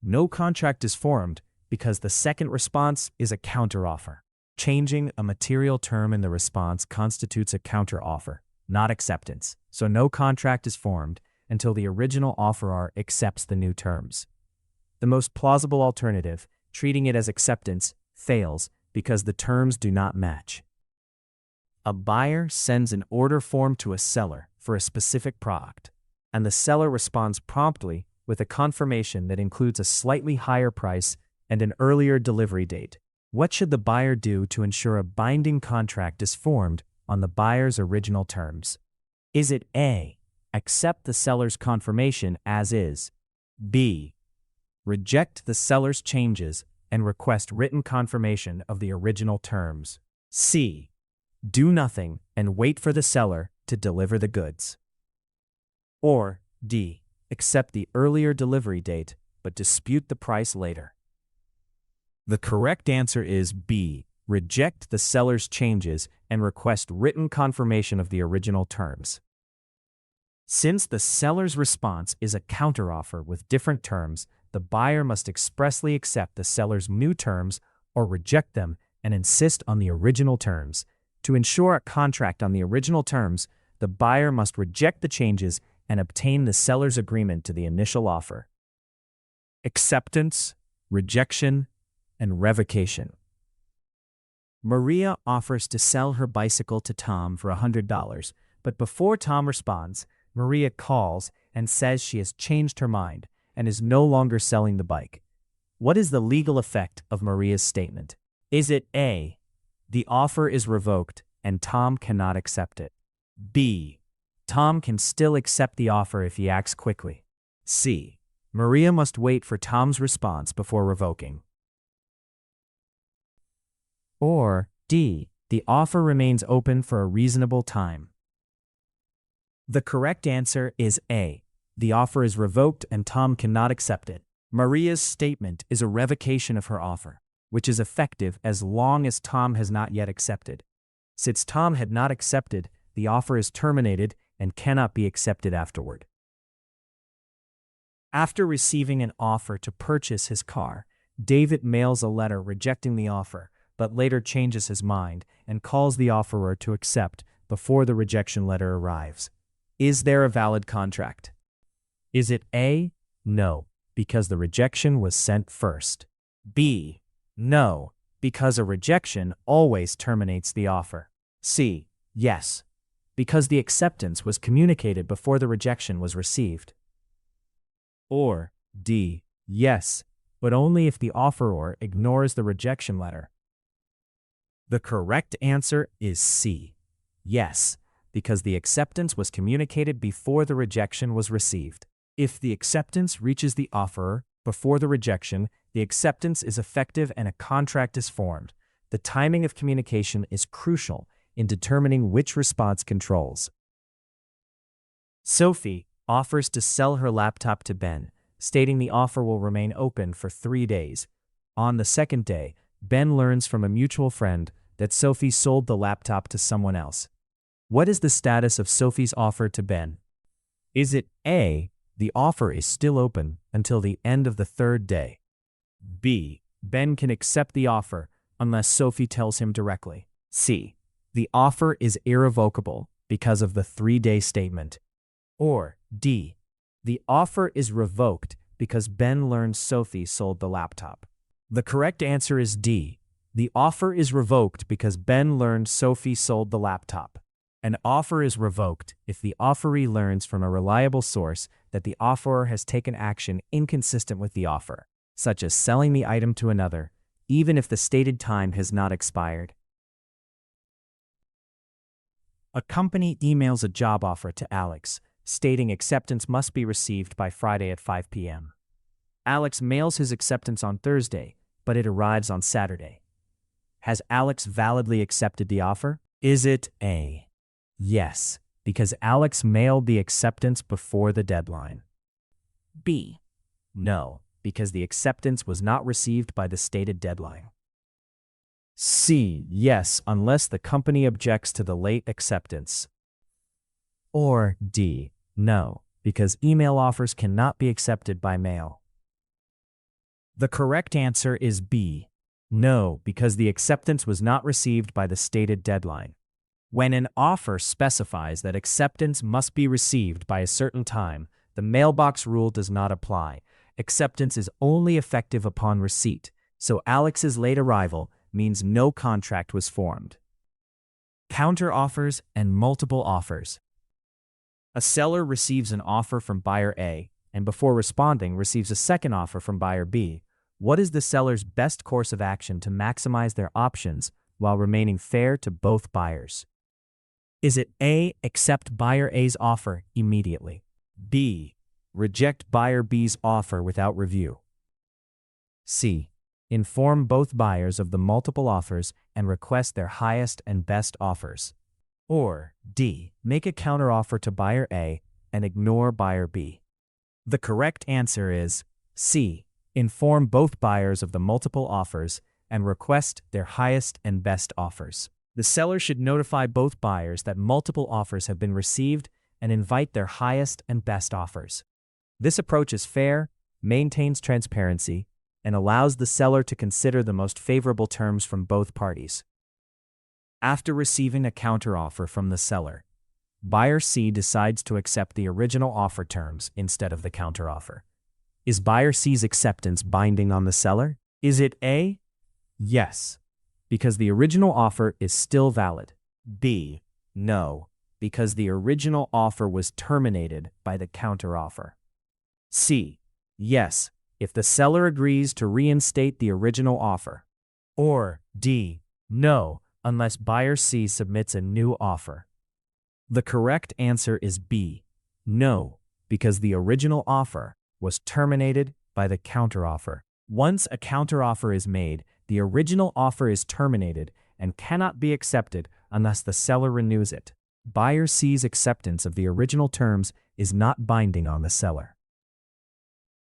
no contract is formed because the second response is a counteroffer. Changing a material term in the response constitutes a counteroffer, not acceptance, so no contract is formed until the original offeror accepts the new terms. The most plausible alternative, treating it as acceptance, fails because the terms do not match. A buyer sends an order form to a seller for a specific product, and the seller responds promptly with a confirmation that includes a slightly higher price and an earlier delivery date. What should the buyer do to ensure a binding contract is formed on the buyer's original terms? Is it A, accept the seller's confirmation as is? B, reject the seller's changes and request written confirmation of the original terms? C, do nothing and wait for the seller to deliver the goods? Or D, accept the earlier delivery date but dispute the price later? The correct answer is B, reject the seller's changes and request written confirmation of the original terms. Since the seller's response is a counteroffer with different terms, the buyer must expressly accept the seller's new terms or reject them and insist on the original terms. To ensure a contract on the original terms, the buyer must reject the changes and obtain the seller's agreement to the initial offer. Acceptance, rejection, and revocation. Maria offers to sell her bicycle to Tom for $100, but before Tom responds, Maria calls and says she has changed her mind and is no longer selling the bike. What is the legal effect of Maria's statement? Is it A, the offer is revoked and Tom cannot accept it? B, Tom can still accept the offer if he acts quickly? C, Maria must wait for Tom's response before revoking? Or D, the offer remains open for a reasonable time? The correct answer is A, The offer is revoked and Tom cannot accept it. Maria's statement is a revocation of her offer, which is effective as long as Tom has not yet accepted. Since Tom had not accepted, the offer is terminated and cannot be accepted afterward. After receiving an offer to purchase his car, David mails a letter rejecting the offer, but later changes his mind and calls the offeror to accept before the rejection letter arrives. Is there a valid contract? Is it A? No, because the rejection was sent first. B? No, because a rejection always terminates the offer. C? Yes, because the acceptance was communicated before the rejection was received. Or D? Yes, but only if the offeror ignores the rejection letter. The correct answer is C. Yes, because the acceptance was communicated before the rejection was received. If the acceptance reaches the offeror before the rejection, the acceptance is effective and a contract is formed. The timing of communication is crucial in determining which response controls. Sophie offers to sell her laptop to Ben, stating the offer will remain open for 3 days. On the second day, Ben learns from a mutual friend that Sophie sold the laptop to someone else. What is the status of Sophie's offer to Ben? Is it A? The offer is still open until the end of the 3rd day. B. Ben can accept the offer unless Sophie tells him directly. C. The offer is irrevocable because of the 3-day statement. Or D. The offer is revoked because Ben learns Sophie sold the laptop. The correct answer is D. The offer is revoked because Ben learned Sophie sold the laptop. An offer is revoked if the offeree learns from a reliable source that the offeror has taken action inconsistent with the offer, such as selling the item to another, even if the stated time has not expired. A company emails a job offer to Alex, stating acceptance must be received by Friday at 5 p.m. Alex mails his acceptance on Thursday, but it arrives on Saturday. Has Alex validly accepted the offer? Is it A? Yes, because Alex mailed the acceptance before the deadline. B. No, because the acceptance was not received by the stated deadline. C. Yes, unless the company objects to the late acceptance. Or D. No, because email offers cannot be accepted by mail. The correct answer is B. No, because the acceptance was not received by the stated deadline. When an offer specifies that acceptance must be received by a certain time, the mailbox rule does not apply. Acceptance is only effective upon receipt, so Alex's late arrival means no contract was formed. Counteroffers and multiple offers. A seller receives an offer from buyer A, and before responding receives a second offer from buyer B. What is the seller's best course of action to maximize their options while remaining fair to both buyers? Is it A, accept buyer A's offer immediately? B, reject buyer B's offer without review? C, inform both buyers of the multiple offers and request their highest and best offers? Or D, make a counteroffer to buyer A and ignore buyer B? The correct answer is C, inform both buyers of the multiple offers and request their highest and best offers. The seller should notify both buyers that multiple offers have been received and invite their highest and best offers. This approach is fair, maintains transparency, and allows the seller to consider the most favorable terms from both parties. After receiving a counteroffer from the seller, buyer C decides to accept the original offer terms instead of the counteroffer. Is buyer C's acceptance binding on the seller? Is it A? Yes, because the original offer is still valid. B. No, because the original offer was terminated by the counteroffer. C. Yes, if the seller agrees to reinstate the original offer. Or D. No, unless buyer C submits a new offer. The correct answer is B. No, because the original offer was terminated by the counteroffer. Once a counteroffer is made, the original offer is terminated and cannot be accepted unless the seller renews it. Buyer C's acceptance of the original terms is not binding on the seller.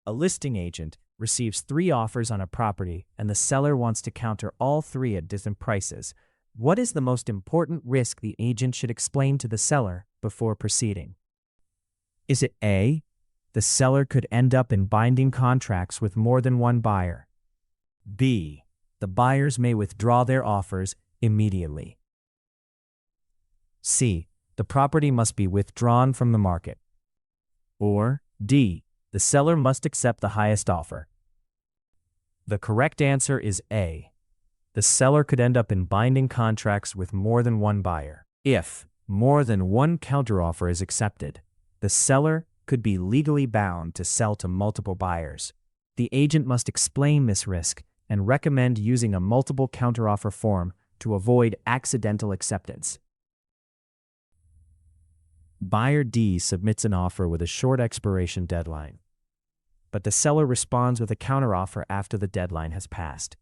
A listing agent receives 3 offers on a property and the seller wants to counter all 3 at different prices. What is the most important risk the agent should explain to the seller before proceeding? Is it A, the seller could end up in binding contracts with more than one buyer? B, the buyers may withdraw their offers immediately? C, the property must be withdrawn from the market? Or D, the seller must accept the highest offer? The correct answer is A. The seller could end up in binding contracts with more than one buyer. If more than one counteroffer is accepted, the seller could be legally bound to sell to multiple buyers. The agent must explain this risk and recommend using a multiple counteroffer form to avoid accidental acceptance. Buyer D submits an offer with a short expiration deadline, but the seller responds with a counteroffer after the deadline has passed.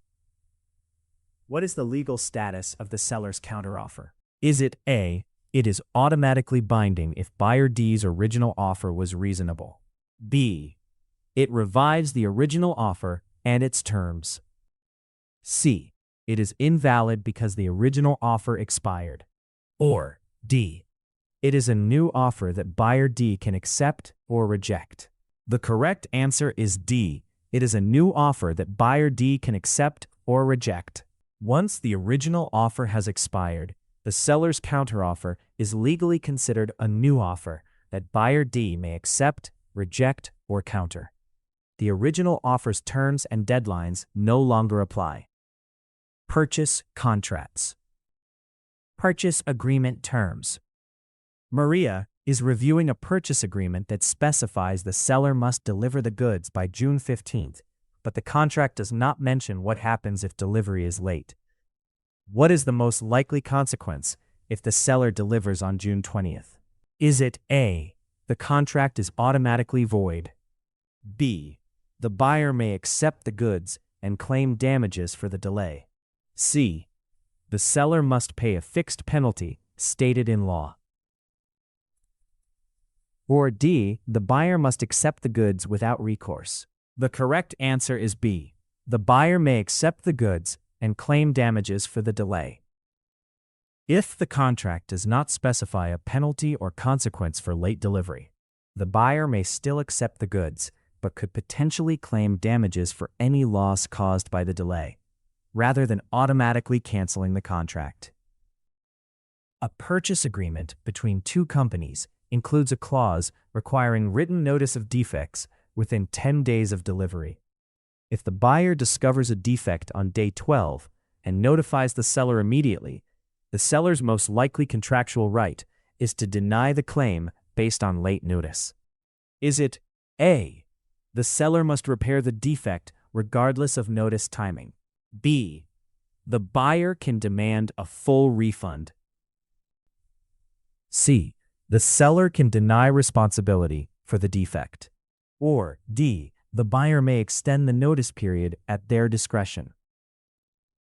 What is the legal status of the seller's counteroffer? Is it A, it is automatically binding if buyer D's original offer was reasonable? B, it revives the original offer and its terms? C, it is invalid because the original offer expired? Or D, it is a new offer that buyer D can accept or reject? The correct answer is D. It is a new offer that buyer D can accept or reject. Once the original offer has expired, the seller's counteroffer is legally considered a new offer that buyer D may accept, reject, or counter. The original offer's terms and deadlines no longer apply. Purchase contracts. Purchase agreement terms. Maria is reviewing a purchase agreement that specifies the seller must deliver the goods by June 15th, but the contract does not mention what happens if delivery is late. What is the most likely consequence if the seller delivers on June 20th? Is it A, the contract is automatically void? B, the buyer may accept the goods and claim damages for the delay? C, the seller must pay a fixed penalty stated in law? Or D, the buyer must accept the goods without recourse? The correct answer is B. The buyer may accept the goods and claim damages for the delay. If the contract does not specify a penalty or consequence for late delivery, the buyer may still accept the goods, but could potentially claim damages for any loss caused by the delay, rather than automatically canceling the contract. A purchase agreement between 2 companies includes a clause requiring written notice of defects within 10 days of delivery. If the buyer discovers a defect on day 12 and notifies the seller immediately, the seller's most likely contractual right is to deny the claim based on late notice. Is it A, the seller must repair the defect regardless of notice timing? B, the buyer can demand a full refund? C, the seller can deny responsibility for the defect? Or D, the buyer may extend the notice period at their discretion?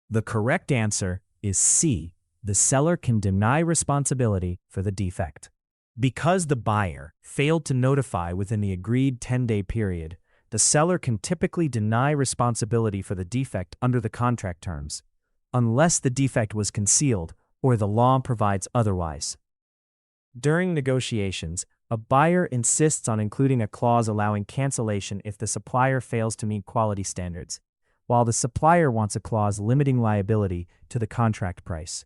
The correct answer is C. The seller can deny responsibility for the defect. Because the buyer failed to notify within the agreed 10-day period, the seller can typically deny responsibility for the defect under the contract terms, unless the defect was concealed or the law provides otherwise. During negotiations, a buyer insists on including a clause allowing cancellation if the supplier fails to meet quality standards, while the supplier wants a clause limiting liability to the contract price.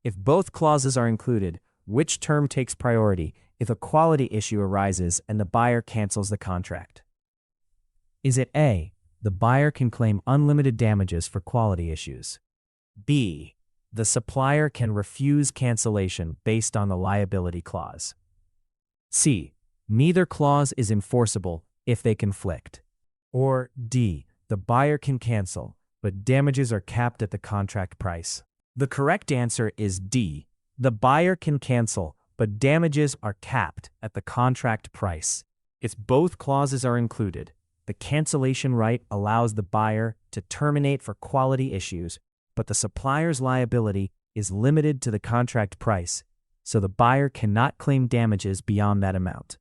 If both clauses are included, which term takes priority if a quality issue arises and the buyer cancels the contract? Is it A, the buyer can claim unlimited damages for quality issues? B, the supplier can refuse cancellation based on the liability clause? C, neither clause is enforceable if they conflict? Or D, the buyer can cancel, but damages are capped at the contract price? The correct answer is D. The buyer can cancel, but damages are capped at the contract price. If both clauses are included, the cancellation right allows the buyer to terminate for quality issues, but the supplier's liability is limited to the contract price, so the buyer cannot claim damages beyond that amount.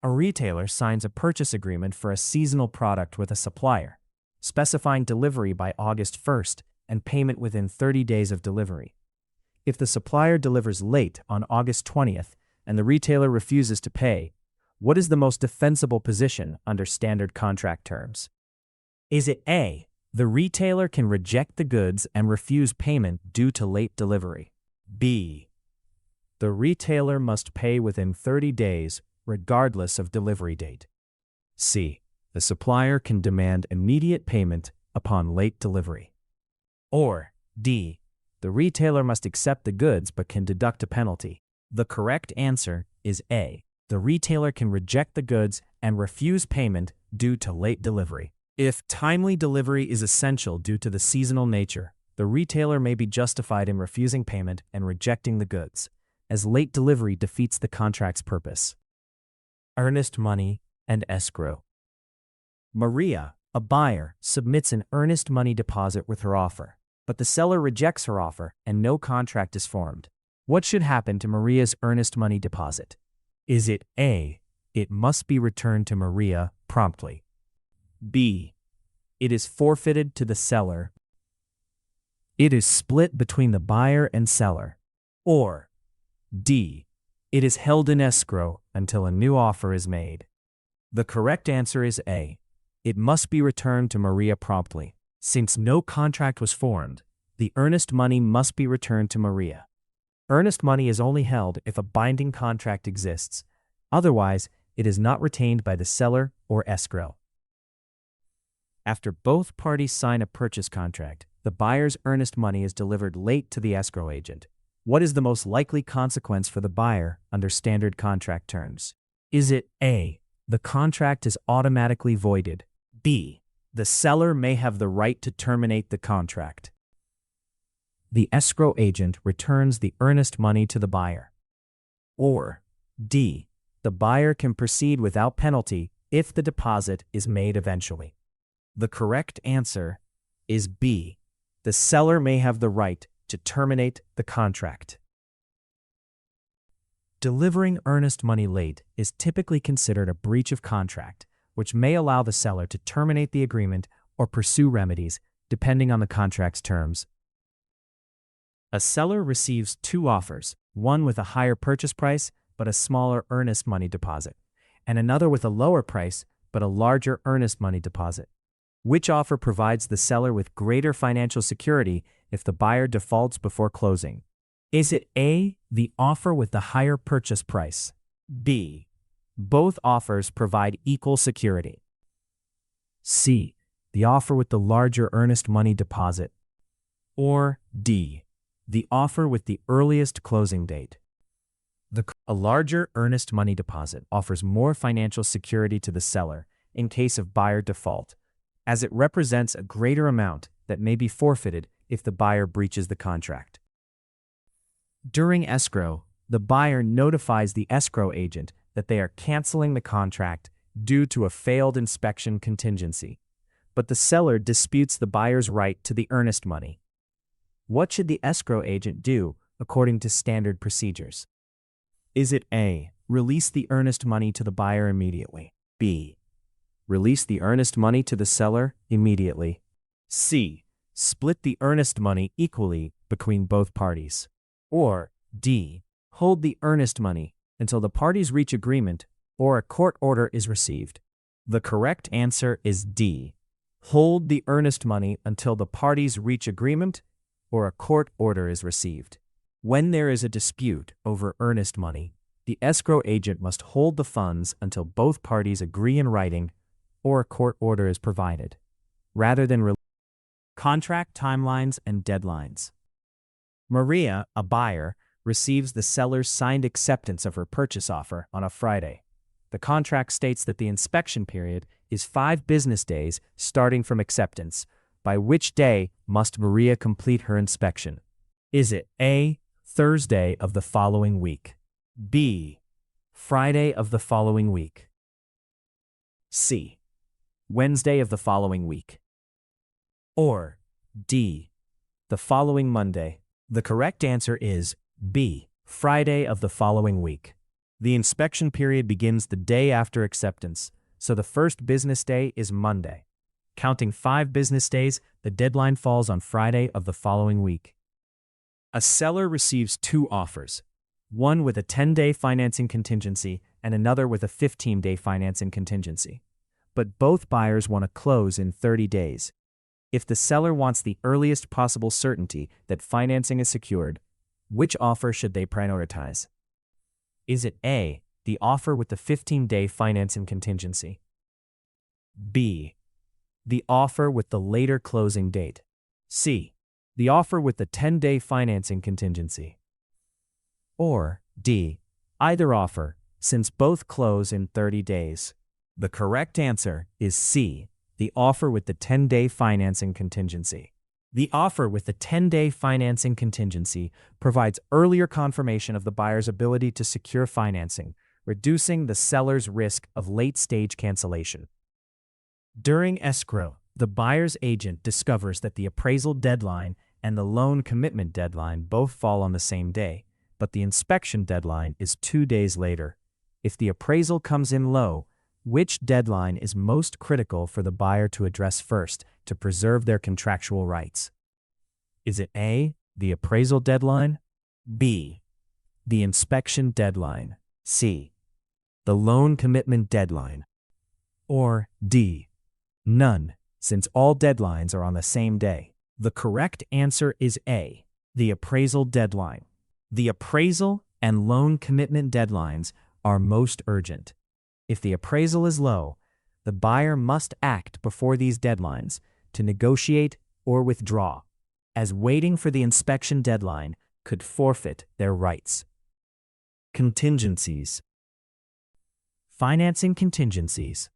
A retailer signs a purchase agreement for a seasonal product with a supplier, specifying delivery by August 1st and payment within 30 days of delivery. If the supplier delivers late on August 20th and the retailer refuses to pay, what is the most defensible position under standard contract terms? Is it A, the retailer can reject the goods and refuse payment due to late delivery? B, the retailer must pay within 30 days regardless of delivery date? C, the supplier can demand immediate payment upon late delivery? Or D, the retailer must accept the goods but can deduct a penalty? The correct answer is A, the retailer can reject the goods and refuse payment due to late delivery. If timely delivery is essential due to the seasonal nature, the retailer may be justified in refusing payment and rejecting the goods, as late delivery defeats the contract's purpose. Earnest money and escrow. Maria, a buyer, submits an earnest money deposit with her offer, but the seller rejects her offer and no contract is formed. What should happen to Maria's earnest money deposit? Is it A, it must be returned to Maria promptly? B, it is forfeited to the seller? It is split between the buyer and seller? Or D, it is held in escrow until a new offer is made? The correct answer is A, it must be returned to Maria promptly. Since no contract was formed, the earnest money must be returned to Maria. Earnest money is only held if a binding contract exists. Otherwise, it is not retained by the seller or escrow. After both parties sign a purchase contract, the buyer's earnest money is delivered late to the escrow agent. What is the most likely consequence for the buyer under standard contract terms? Is it A, the contract is automatically voided? B, the seller may have the right to terminate the contract? The escrow agent returns the earnest money to the buyer? Or D, the buyer can proceed without penalty if the deposit is made eventually? The correct answer is B, the seller may have the right to terminate the contract. Delivering earnest money late is typically considered a breach of contract, which may allow the seller to terminate the agreement or pursue remedies, depending on the contract's terms. A seller receives two offers, one with a higher purchase price but a smaller earnest money deposit, and another with a lower price but a larger earnest money deposit. Which offer provides the seller with greater financial security if the buyer defaults before closing? Is it A, the offer with the higher purchase price? B, both offers provide equal security? C, the offer with the larger earnest money deposit? Or D, the offer with the earliest closing date? A larger earnest money deposit offers more financial security to the seller in case of buyer default, as it represents a greater amount that may be forfeited if the buyer breaches the contract. During escrow, the buyer notifies the escrow agent that they are canceling the contract due to a failed inspection contingency, but the seller disputes the buyer's right to the earnest money. What should the escrow agent do according to standard procedures? Is it A, release the earnest money to the buyer immediately? B, release the earnest money to the seller immediately? C, split the earnest money equally between both parties? Or D, hold the earnest money until the parties reach agreement or a court order is received? The correct answer is D, hold the earnest money until the parties reach agreement or a court order is received. When there is a dispute over earnest money, the escrow agent must hold the funds until both parties agree in writing or a court order is provided, rather than contract timelines and deadlines. Maria, a buyer, receives the seller's signed acceptance of her purchase offer on a Friday. The contract states that the inspection period is 5 business days starting from acceptance, by which day must Maria complete her inspection. Is it A, Thursday of the following week? B, Friday of the following week? C, Wednesday of the following week? Or D, the following Monday? The correct answer is B, Friday of the following week. The inspection period begins the day after acceptance, so the first business day is Monday. Counting 5 business days, the deadline falls on Friday of the following week. A seller receives 2 offers, one with a 10-day financing contingency and another with a 15-day financing contingency. But both buyers want to close in 30 days. If the seller wants the earliest possible certainty that financing is secured, which offer should they prioritize? Is it A, the offer with the 15-day financing contingency? B, the offer with the later closing date? C, the offer with the 10-day financing contingency? Or D, either offer, since both close in 30 days? The correct answer is C, the offer with the 10-day financing contingency. The offer with the 10-day financing contingency provides earlier confirmation of the buyer's ability to secure financing, reducing the seller's risk of late-stage cancellation. During escrow, the buyer's agent discovers that the appraisal deadline and the loan commitment deadline both fall on the same day, but the inspection deadline is 2 days later. If the appraisal comes in low, which deadline is most critical for the buyer to address first to preserve their contractual rights? Is it A, the appraisal deadline? B, the inspection deadline? C, the loan commitment deadline? Or D, none, since all deadlines are on the same day? The correct answer is A, the appraisal deadline. The appraisal and loan commitment deadlines are most urgent. If the appraisal is low, the buyer must act before these deadlines to negotiate or withdraw, as waiting for the inspection deadline could forfeit their rights. Contingencies. Financing contingencies.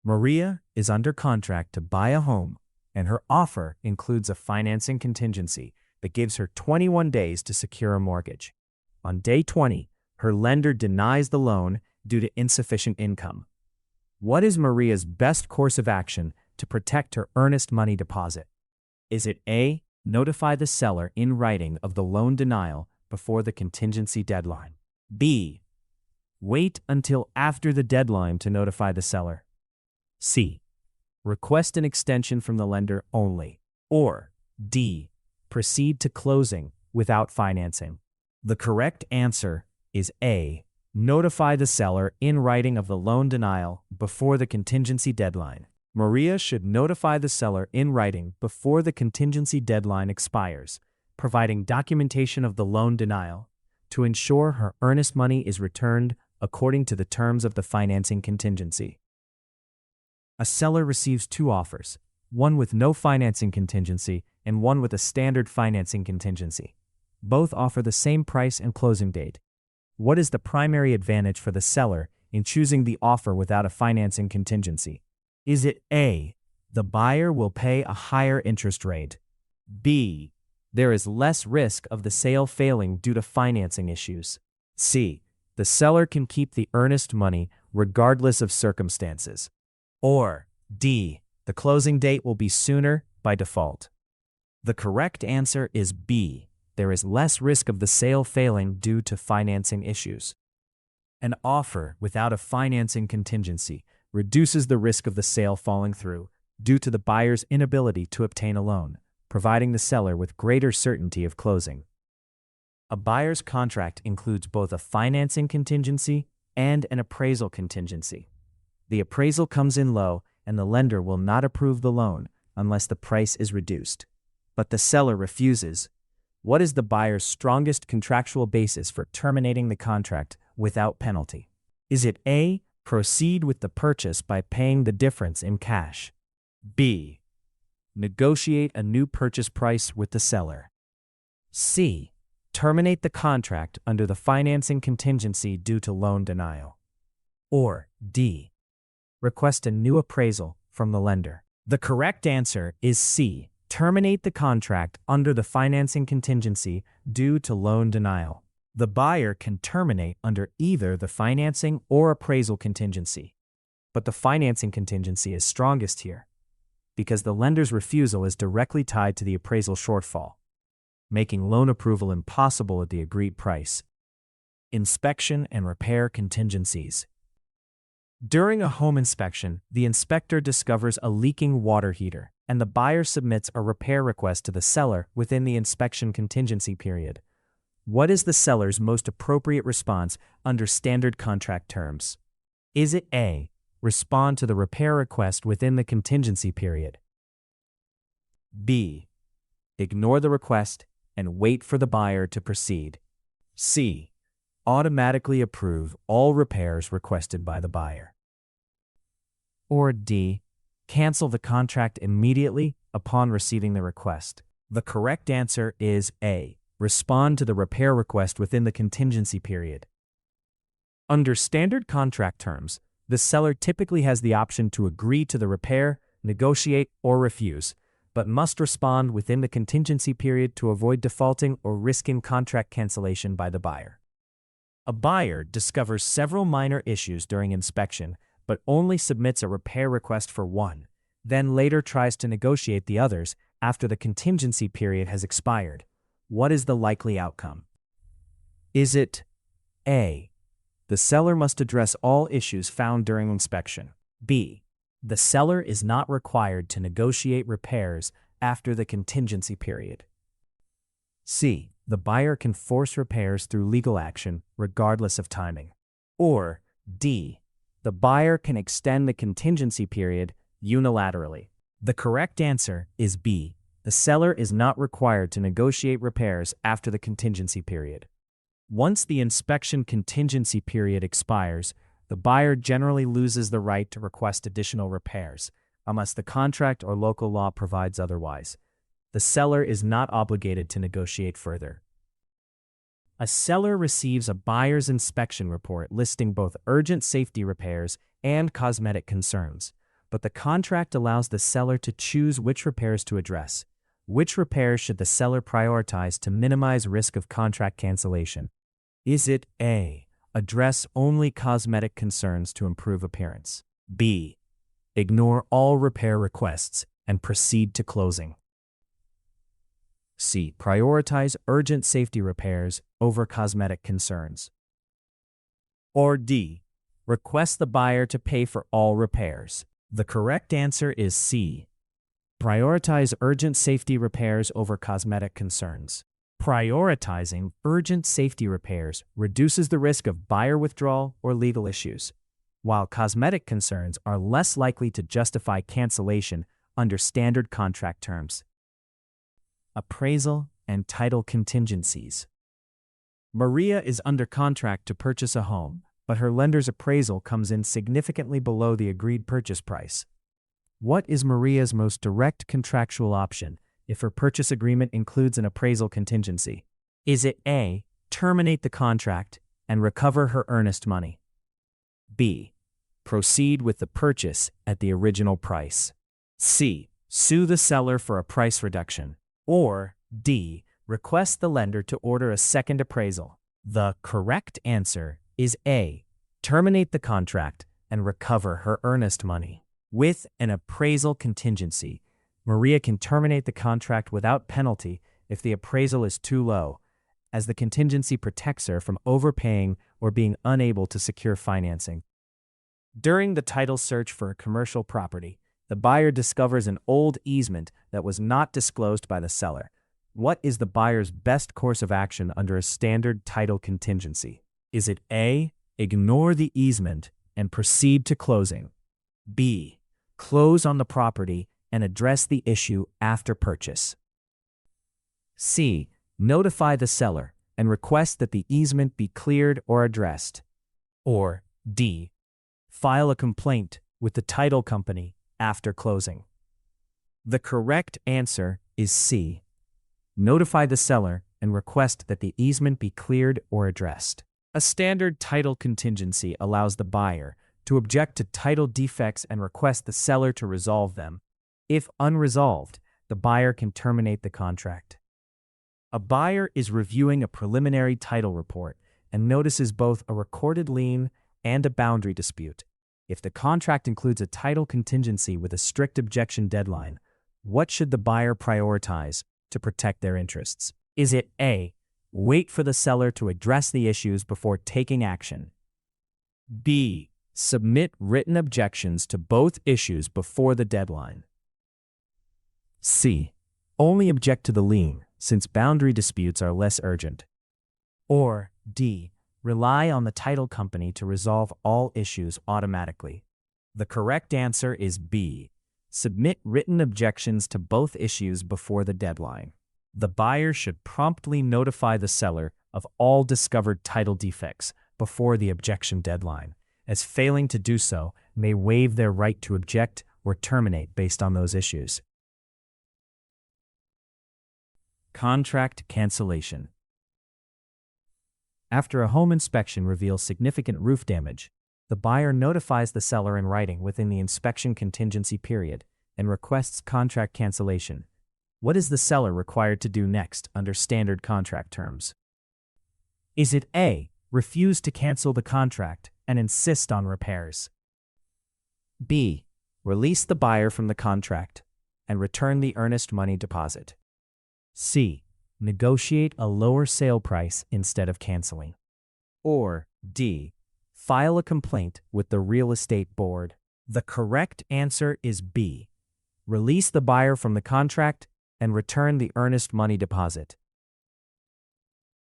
Maria is under contract to buy a home, and her offer includes a financing contingency that gives her 21 days to secure a mortgage. On day 20, her lender denies the loan due to insufficient income. What is Maria's best course of action to protect her earnest money deposit? Is it A, notify the seller in writing of the loan denial before the contingency deadline? B, wait until after the deadline to notify the seller? C, request an extension from the lender only? Or D, proceed to closing without financing? The correct answer is A, notify the seller in writing of the loan denial before the contingency deadline. Maria should notify the seller in writing before the contingency deadline expires, providing documentation of the loan denial to ensure her earnest money is returned according to the terms of the financing contingency. A seller receives 2 offers, one with no financing contingency and one with a standard financing contingency. Both offer the same price and closing date. What is the primary advantage for the seller in choosing the offer without a financing contingency? Is it A, the buyer will pay a higher interest rate? B, there is less risk of the sale failing due to financing issues? C, the seller can keep the earnest money regardless of circumstances? Or D, the closing date will be sooner by default? The correct answer is B, there is less risk of the sale failing due to financing issues. An offer without a financing contingency reduces the risk of the sale falling through due to the buyer's inability to obtain a loan, providing the seller with greater certainty of closing. A buyer's contract includes both a financing contingency and an appraisal contingency. The appraisal comes in low, and the lender will not approve the loan unless the price is reduced. But the seller refuses. What is the buyer's strongest contractual basis for terminating the contract without penalty? Is it A, proceed with the purchase by paying the difference in cash? B, negotiate a new purchase price with the seller? C, terminate the contract under the financing contingency due to loan denial? Or D, request a new appraisal from the lender? The correct answer is C, terminate the contract under the financing contingency due to loan denial. The buyer can terminate under either the financing or appraisal contingency. But the financing contingency is strongest here, because the lender's refusal is directly tied to the appraisal shortfall. making loan approval impossible at the agreed price. Inspection and repair contingencies. During a home inspection, the inspector discovers a leaking water heater, and the buyer submits a repair request to the seller within the inspection contingency period. What is the seller's most appropriate response under standard contract terms? Is it A, respond to the repair request within the contingency period? B, ignore the request and wait for the buyer to proceed? C, automatically approve all repairs requested by the buyer? Or D, cancel the contract immediately upon receiving the request? The correct answer is A, respond to the repair request within the contingency period. Under standard contract terms, the seller typically has the option to agree to the repair, negotiate, or refuse, but must respond within the contingency period to avoid defaulting or risking contract cancellation by the buyer. A buyer discovers several minor issues during inspection, but only submits a repair request for one, then later tries to negotiate the others after the contingency period has expired. What is the likely outcome? Is it A, the seller must address all issues found during inspection? B, the seller is not required to negotiate repairs after the contingency period? C, the buyer can force repairs through legal action regardless of timing? Or D, the buyer can extend the contingency period unilaterally? The correct answer is B, the seller is not required to negotiate repairs after the contingency period. Once the inspection contingency period expires, the buyer generally loses the right to request additional repairs, unless the contract or local law provides otherwise. The seller is not obligated to negotiate further. A seller receives a buyer's inspection report listing both urgent safety repairs and cosmetic concerns, but the contract allows the seller to choose which repairs to address. Which repairs should the seller prioritize to minimize risk of contract cancellation? Is it A, address only cosmetic concerns to improve appearance? B, ignore all repair requests and proceed to closing? C, prioritize urgent safety repairs over cosmetic concerns? Or D, request the buyer to pay for all repairs? The correct answer is C, prioritize urgent safety repairs over cosmetic concerns. Prioritizing urgent safety repairs reduces the risk of buyer withdrawal or legal issues, while cosmetic concerns are less likely to justify cancellation under standard contract terms. Appraisal and title contingencies. Maria is under contract to purchase a home, but her lender's appraisal comes in significantly below the agreed purchase price. What is Maria's most direct contractual option if her purchase agreement includes an appraisal contingency? Is it A, terminate the contract and recover her earnest money? B, proceed with the purchase at the original price? C, sue the seller for a price reduction? Or D, request the lender to order a second appraisal? The correct answer is A, terminate the contract and recover her earnest money. With an appraisal contingency, Maria can terminate the contract without penalty if the appraisal is too low, as the contingency protects her from overpaying or being unable to secure financing. During the title search for a commercial property, the buyer discovers an old easement that was not disclosed by the seller. What is the buyer's best course of action under a standard title contingency? Is it A, ignore the easement and proceed to closing? B, close on the property and address the issue after purchase? C, notify the seller and request that the easement be cleared or addressed? Or D, file a complaint with the title company after closing? The correct answer is C, notify the seller and request that the easement be cleared or addressed. A standard title contingency allows the buyer to object to title defects and request the seller to resolve them. If unresolved, the buyer can terminate the contract. A buyer is reviewing a preliminary title report and notices both a recorded lien and a boundary dispute. If the contract includes a title contingency with a strict objection deadline, what should the buyer prioritize to protect their interests? Is it A, wait for the seller to address the issues before taking action? B, submit written objections to both issues before the deadline? C, only object to the lien, since boundary disputes are less urgent? Or D, rely on the title company to resolve all issues automatically? The correct answer is B, submit written objections to both issues before the deadline. The buyer should promptly notify the seller of all discovered title defects before the objection deadline, as failing to do so may waive their right to object or terminate based on those issues. Contract cancellation. After a home inspection reveals significant roof damage, the buyer notifies the seller in writing within the inspection contingency period and requests contract cancellation. What is the seller required to do next under standard contract terms? Is it A, refuse to cancel the contract and insist on repairs? B, release the buyer from the contract and return the earnest money deposit? C, negotiate a lower sale price instead of canceling? Or D, file a complaint with the real estate board? The correct answer is B, release the buyer from the contract and return the earnest money deposit.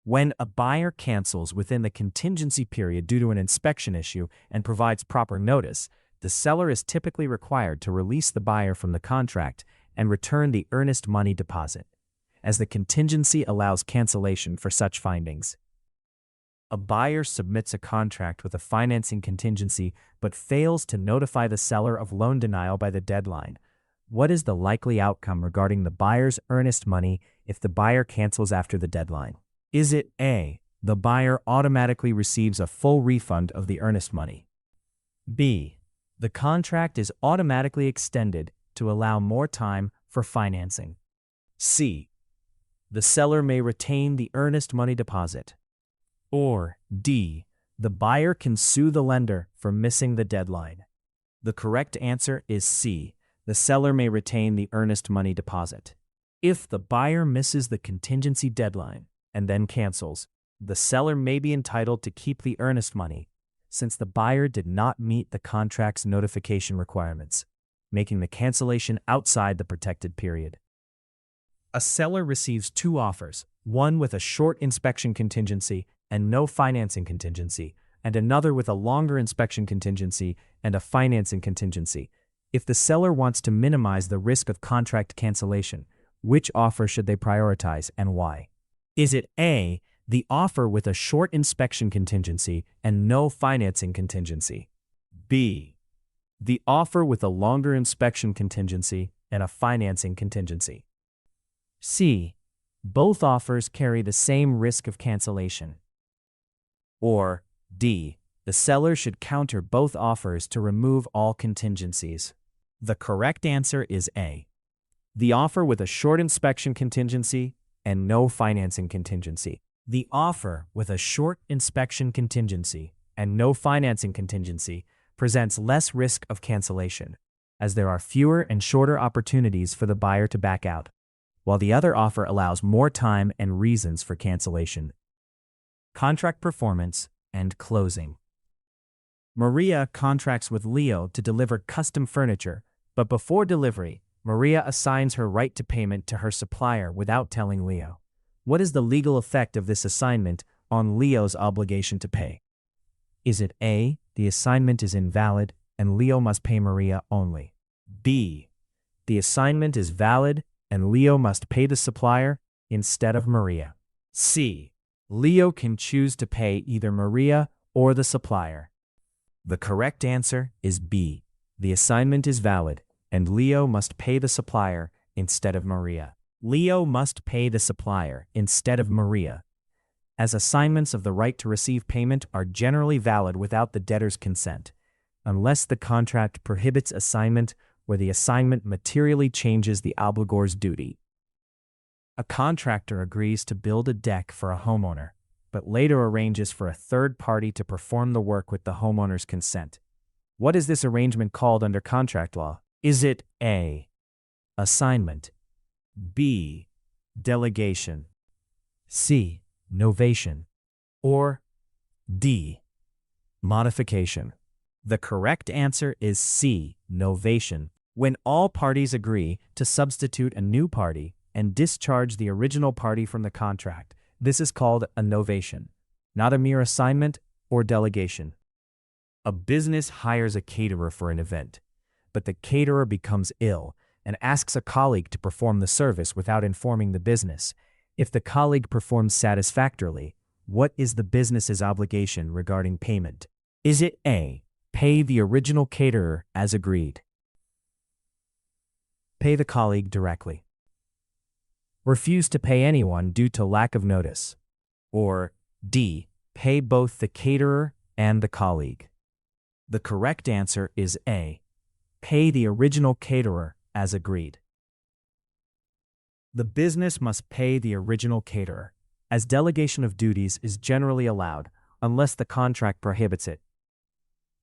When a buyer cancels within the contingency period due to an inspection issue and provides proper notice, the seller is typically required to release the buyer from the contract and return the earnest money deposit, as the contingency allows cancellation for such findings. A buyer submits a contract with a financing contingency but fails to notify the seller of loan denial by the deadline. What is the likely outcome regarding the buyer's earnest money if the buyer cancels after the deadline? Is it A, the buyer automatically receives a full refund of the earnest money? B, the contract is automatically extended to allow more time for financing? C, the seller may retain the earnest money deposit? Or D, the buyer can sue the lender for missing the deadline? The correct answer is C, the seller may retain the earnest money deposit. If the buyer misses the contingency deadline and then cancels, the seller may be entitled to keep the earnest money, since the buyer did not meet the contract's notification requirements, making the cancellation outside the protected period. A seller receives two offers, one with a short inspection contingency and no financing contingency, and another with a longer inspection contingency and a financing contingency. If the seller wants to minimize the risk of contract cancellation, which offer should they prioritize and why? Is it A, the offer with a short inspection contingency and no financing contingency? B, the offer with a longer inspection contingency and a financing contingency? C, both offers carry the same risk of cancellation? Or D, the seller should counter both offers to remove all contingencies? The correct answer is A, the offer with a short inspection contingency and no financing contingency. The offer with a short inspection contingency and no financing contingency presents less risk of cancellation, as there are fewer and shorter opportunities for the buyer to back out, while the other offer allows more time and reasons for cancellation. Contract performance and closing. Maria contracts with Leo to deliver custom furniture, but before delivery, Maria assigns her right to payment to her supplier without telling Leo. What is the legal effect of this assignment on Leo's obligation to pay? Is it A, the assignment is invalid and Leo must pay Maria only? B, the assignment is valid and Leo must pay the supplier instead of Maria? C, Leo can choose to pay either Maria or the supplier? The correct answer is B, the assignment is valid and Leo must pay the supplier instead of Maria. Leo must pay the supplier instead of Maria, as assignments of the right to receive payment are generally valid without the debtor's consent, unless the contract prohibits assignment where the assignment materially changes the obligor's duty. A contractor agrees to build a deck for a homeowner, but later arranges for a third party to perform the work with the homeowner's consent. What is this arrangement called under contract law? Is it A, assignment, B, delegation, C. Novation. Or D. Modification. The correct answer is C. Novation. When all parties agree to substitute a new party and discharge the original party from the contract, this is called a novation, not a mere assignment or delegation. A business hires a caterer for an event, but the caterer becomes ill and asks a colleague to perform the service without informing the business. If the colleague performs satisfactorily, what is the business's obligation regarding payment? Is it A. Pay the original caterer as agreed? Pay the colleague directly. Refuse to pay anyone due to lack of notice. Or D. Pay both the caterer and the colleague. The correct answer is A. Pay the original caterer as agreed. The business must pay the original caterer, as delegation of duties is generally allowed unless the contract prohibits it.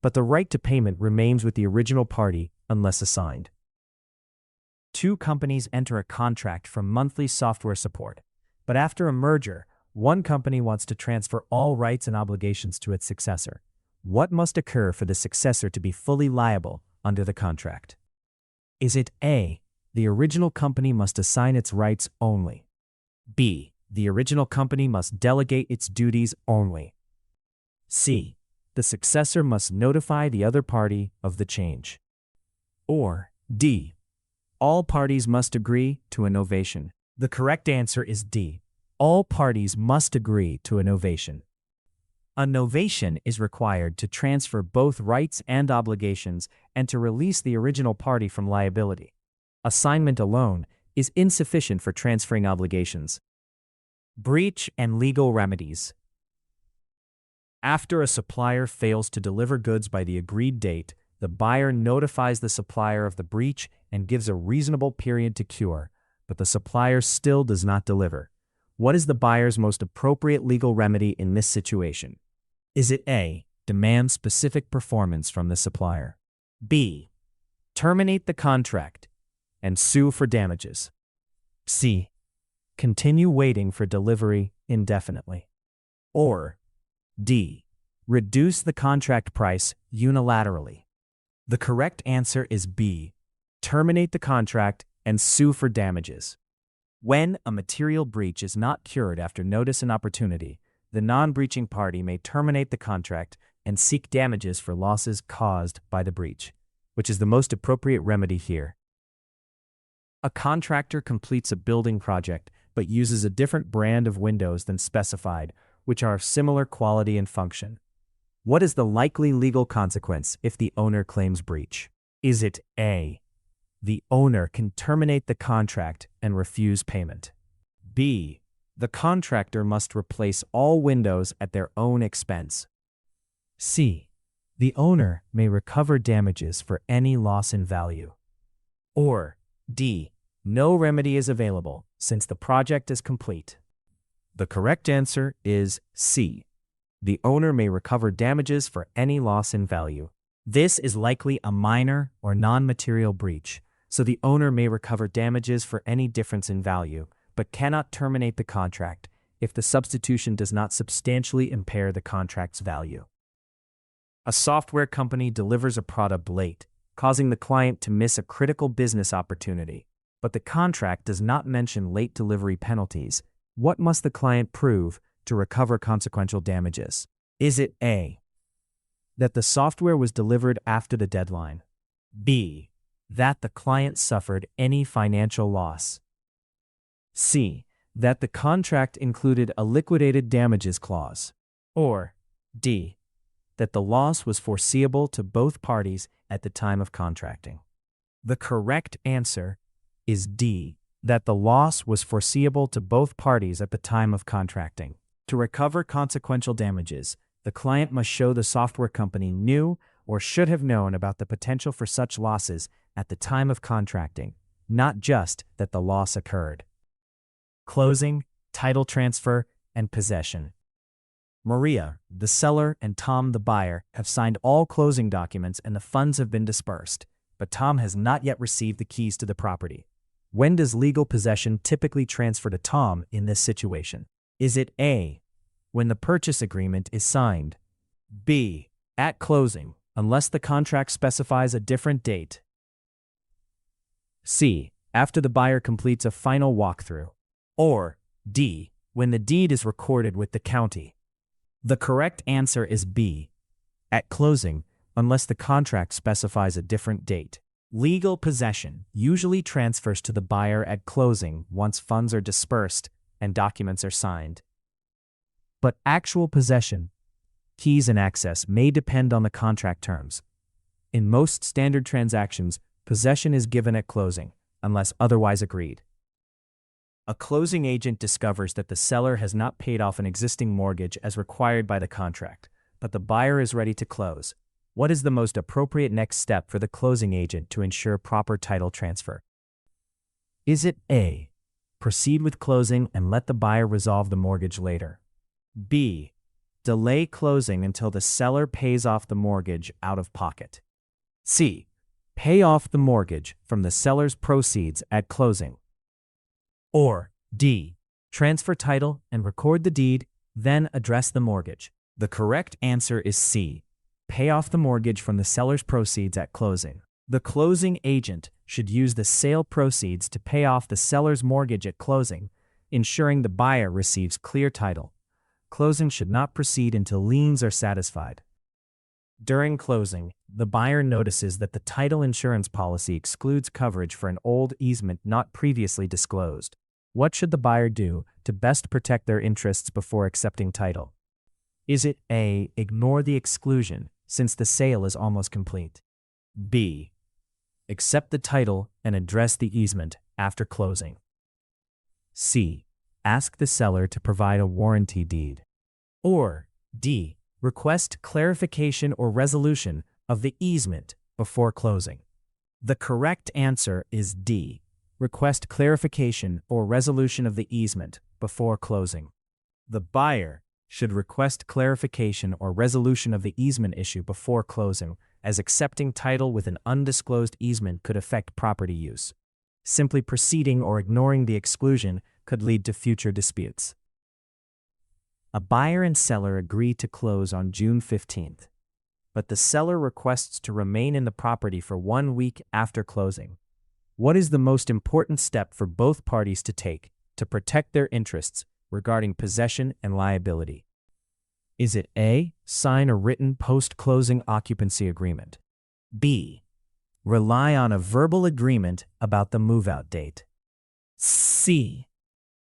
But the right to payment remains with the original party unless assigned. Two companies enter a contract for monthly software support, but after a merger, one company wants to transfer all rights and obligations to its successor. What must occur for the successor to be fully liable under the contract? Is it A. The original company must assign its rights only? B. The original company must delegate its duties only? C. The successor must notify the other party of the change? Or D. All parties must agree to a novation? The correct answer is D. All parties must agree to a novation. A novation is required to transfer both rights and obligations and to release the original party from liability. Assignment alone is insufficient for transferring obligations. Breach and legal remedies. After a supplier fails to deliver goods by the agreed date, the buyer notifies the supplier of the breach and gives a reasonable period to cure, but the supplier still does not deliver. What is the buyer's most appropriate legal remedy in this situation? Is it A. Demand specific performance from the supplier? B. Terminate the contract and sue for damages? C. Continue waiting for delivery indefinitely? Or D. Reduce the contract price unilaterally? The correct answer is B. Terminate the contract and sue for damages. When a material breach is not cured after notice and opportunity, the non-breaching party may terminate the contract and seek damages for losses caused by the breach, which is the most appropriate remedy here. A contractor completes a building project but uses a different brand of windows than specified, which are of similar quality and function. What is the likely legal consequence if the owner claims breach? Is it A. The owner can terminate the contract and refuse payment? B. The contractor must replace all windows at their own expense? C. The owner may recover damages for any loss in value? Or D. No remedy is available since the project is complete? The correct answer is C. The owner may recover damages for any loss in value. This is likely a minor or non-material breach, so the owner may recover damages for any difference in value, but cannot terminate the contract if the substitution does not substantially impair the contract's value. A software company delivers a product late, causing the client to miss a critical business opportunity, but the contract does not mention late delivery penalties. What must the client prove to recover consequential damages? Is it A. That the software was delivered after the deadline? B. That the client suffered any financial loss? C. That the contract included a liquidated damages clause? Or D. That the loss was foreseeable to both parties at the time of contracting? The correct answer is D. That the loss was foreseeable to both parties at the time of contracting. To recover consequential damages, the client must show the software company knew or should have known about the potential for such losses at the time of contracting, not just that the loss occurred. Closing, title transfer, and possession. Maria, the seller, and Tom, the buyer, have signed all closing documents and the funds have been dispersed, but Tom has not yet received the keys to the property. When does legal possession typically transfer to Tom in this situation? Is it A, when the purchase agreement is signed? B, at closing, unless the contract specifies a different date? C, after the buyer completes a final walkthrough? Or D, when the deed is recorded with the county? The correct answer is B, at closing, unless the contract specifies a different date. Legal possession usually transfers to the buyer at closing once funds are dispersed and documents are signed. But actual possession, keys and access may depend on the contract terms. In most standard transactions, possession is given at closing, unless otherwise agreed. A closing agent discovers that the seller has not paid off an existing mortgage as required by the contract, but the buyer is ready to close. What is the most appropriate next step for the closing agent to ensure proper title transfer? Is it A, proceed with closing and let the buyer resolve the mortgage later? B, delay closing until the seller pays off the mortgage out of pocket? C, pay off the mortgage from the seller's proceeds at closing? Or D, transfer title and record the deed, then address the mortgage? The correct answer is C, pay off the mortgage from the seller's proceeds at closing. The closing agent should use the sale proceeds to pay off the seller's mortgage at closing, ensuring the buyer receives clear title. Closing should not proceed until liens are satisfied. During closing, the buyer notices that the title insurance policy excludes coverage for an old easement not previously disclosed. What should the buyer do to best protect their interests before accepting title? Is it A, ignore the exclusion since the sale is almost complete? B, accept the title and address the easement after closing? C, ask the seller to provide a warranty deed? Or D, request clarification or resolution of the easement before closing? The correct answer is D, request clarification or resolution of the easement before closing. The buyer should request clarification or resolution of the easement issue before closing, as accepting title with an undisclosed easement could affect property use. Simply proceeding or ignoring the exclusion could lead to future disputes. A buyer and seller agree to close on June 15th, but the seller requests to remain in the property for 1 week after closing. What is the most important step for both parties to take to protect their interests regarding possession and liability? Is it A, sign a written post-closing occupancy agreement? B, rely on a verbal agreement about the move-out date? C,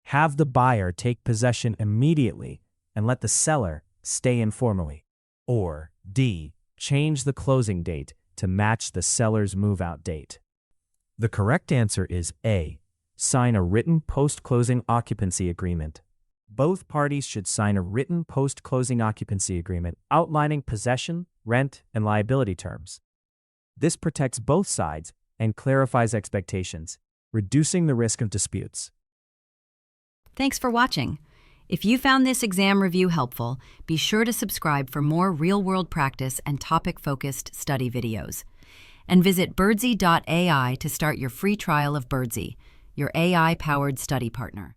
have the buyer take possession immediately and let the seller stay informally? Or D, change the closing date to match the seller's move-out date? The correct answer is A, sign a written post-closing occupancy agreement. Both parties should sign a written post-closing occupancy agreement outlining possession, rent, and liability terms. This protects both sides and clarifies expectations, reducing the risk of disputes. Thanks for watching. If you found this exam review helpful, be sure to subscribe for more real-world practice and topic-focused study videos. And visit birdsy.ai to start your free trial of Birdsy, your AI-powered study partner.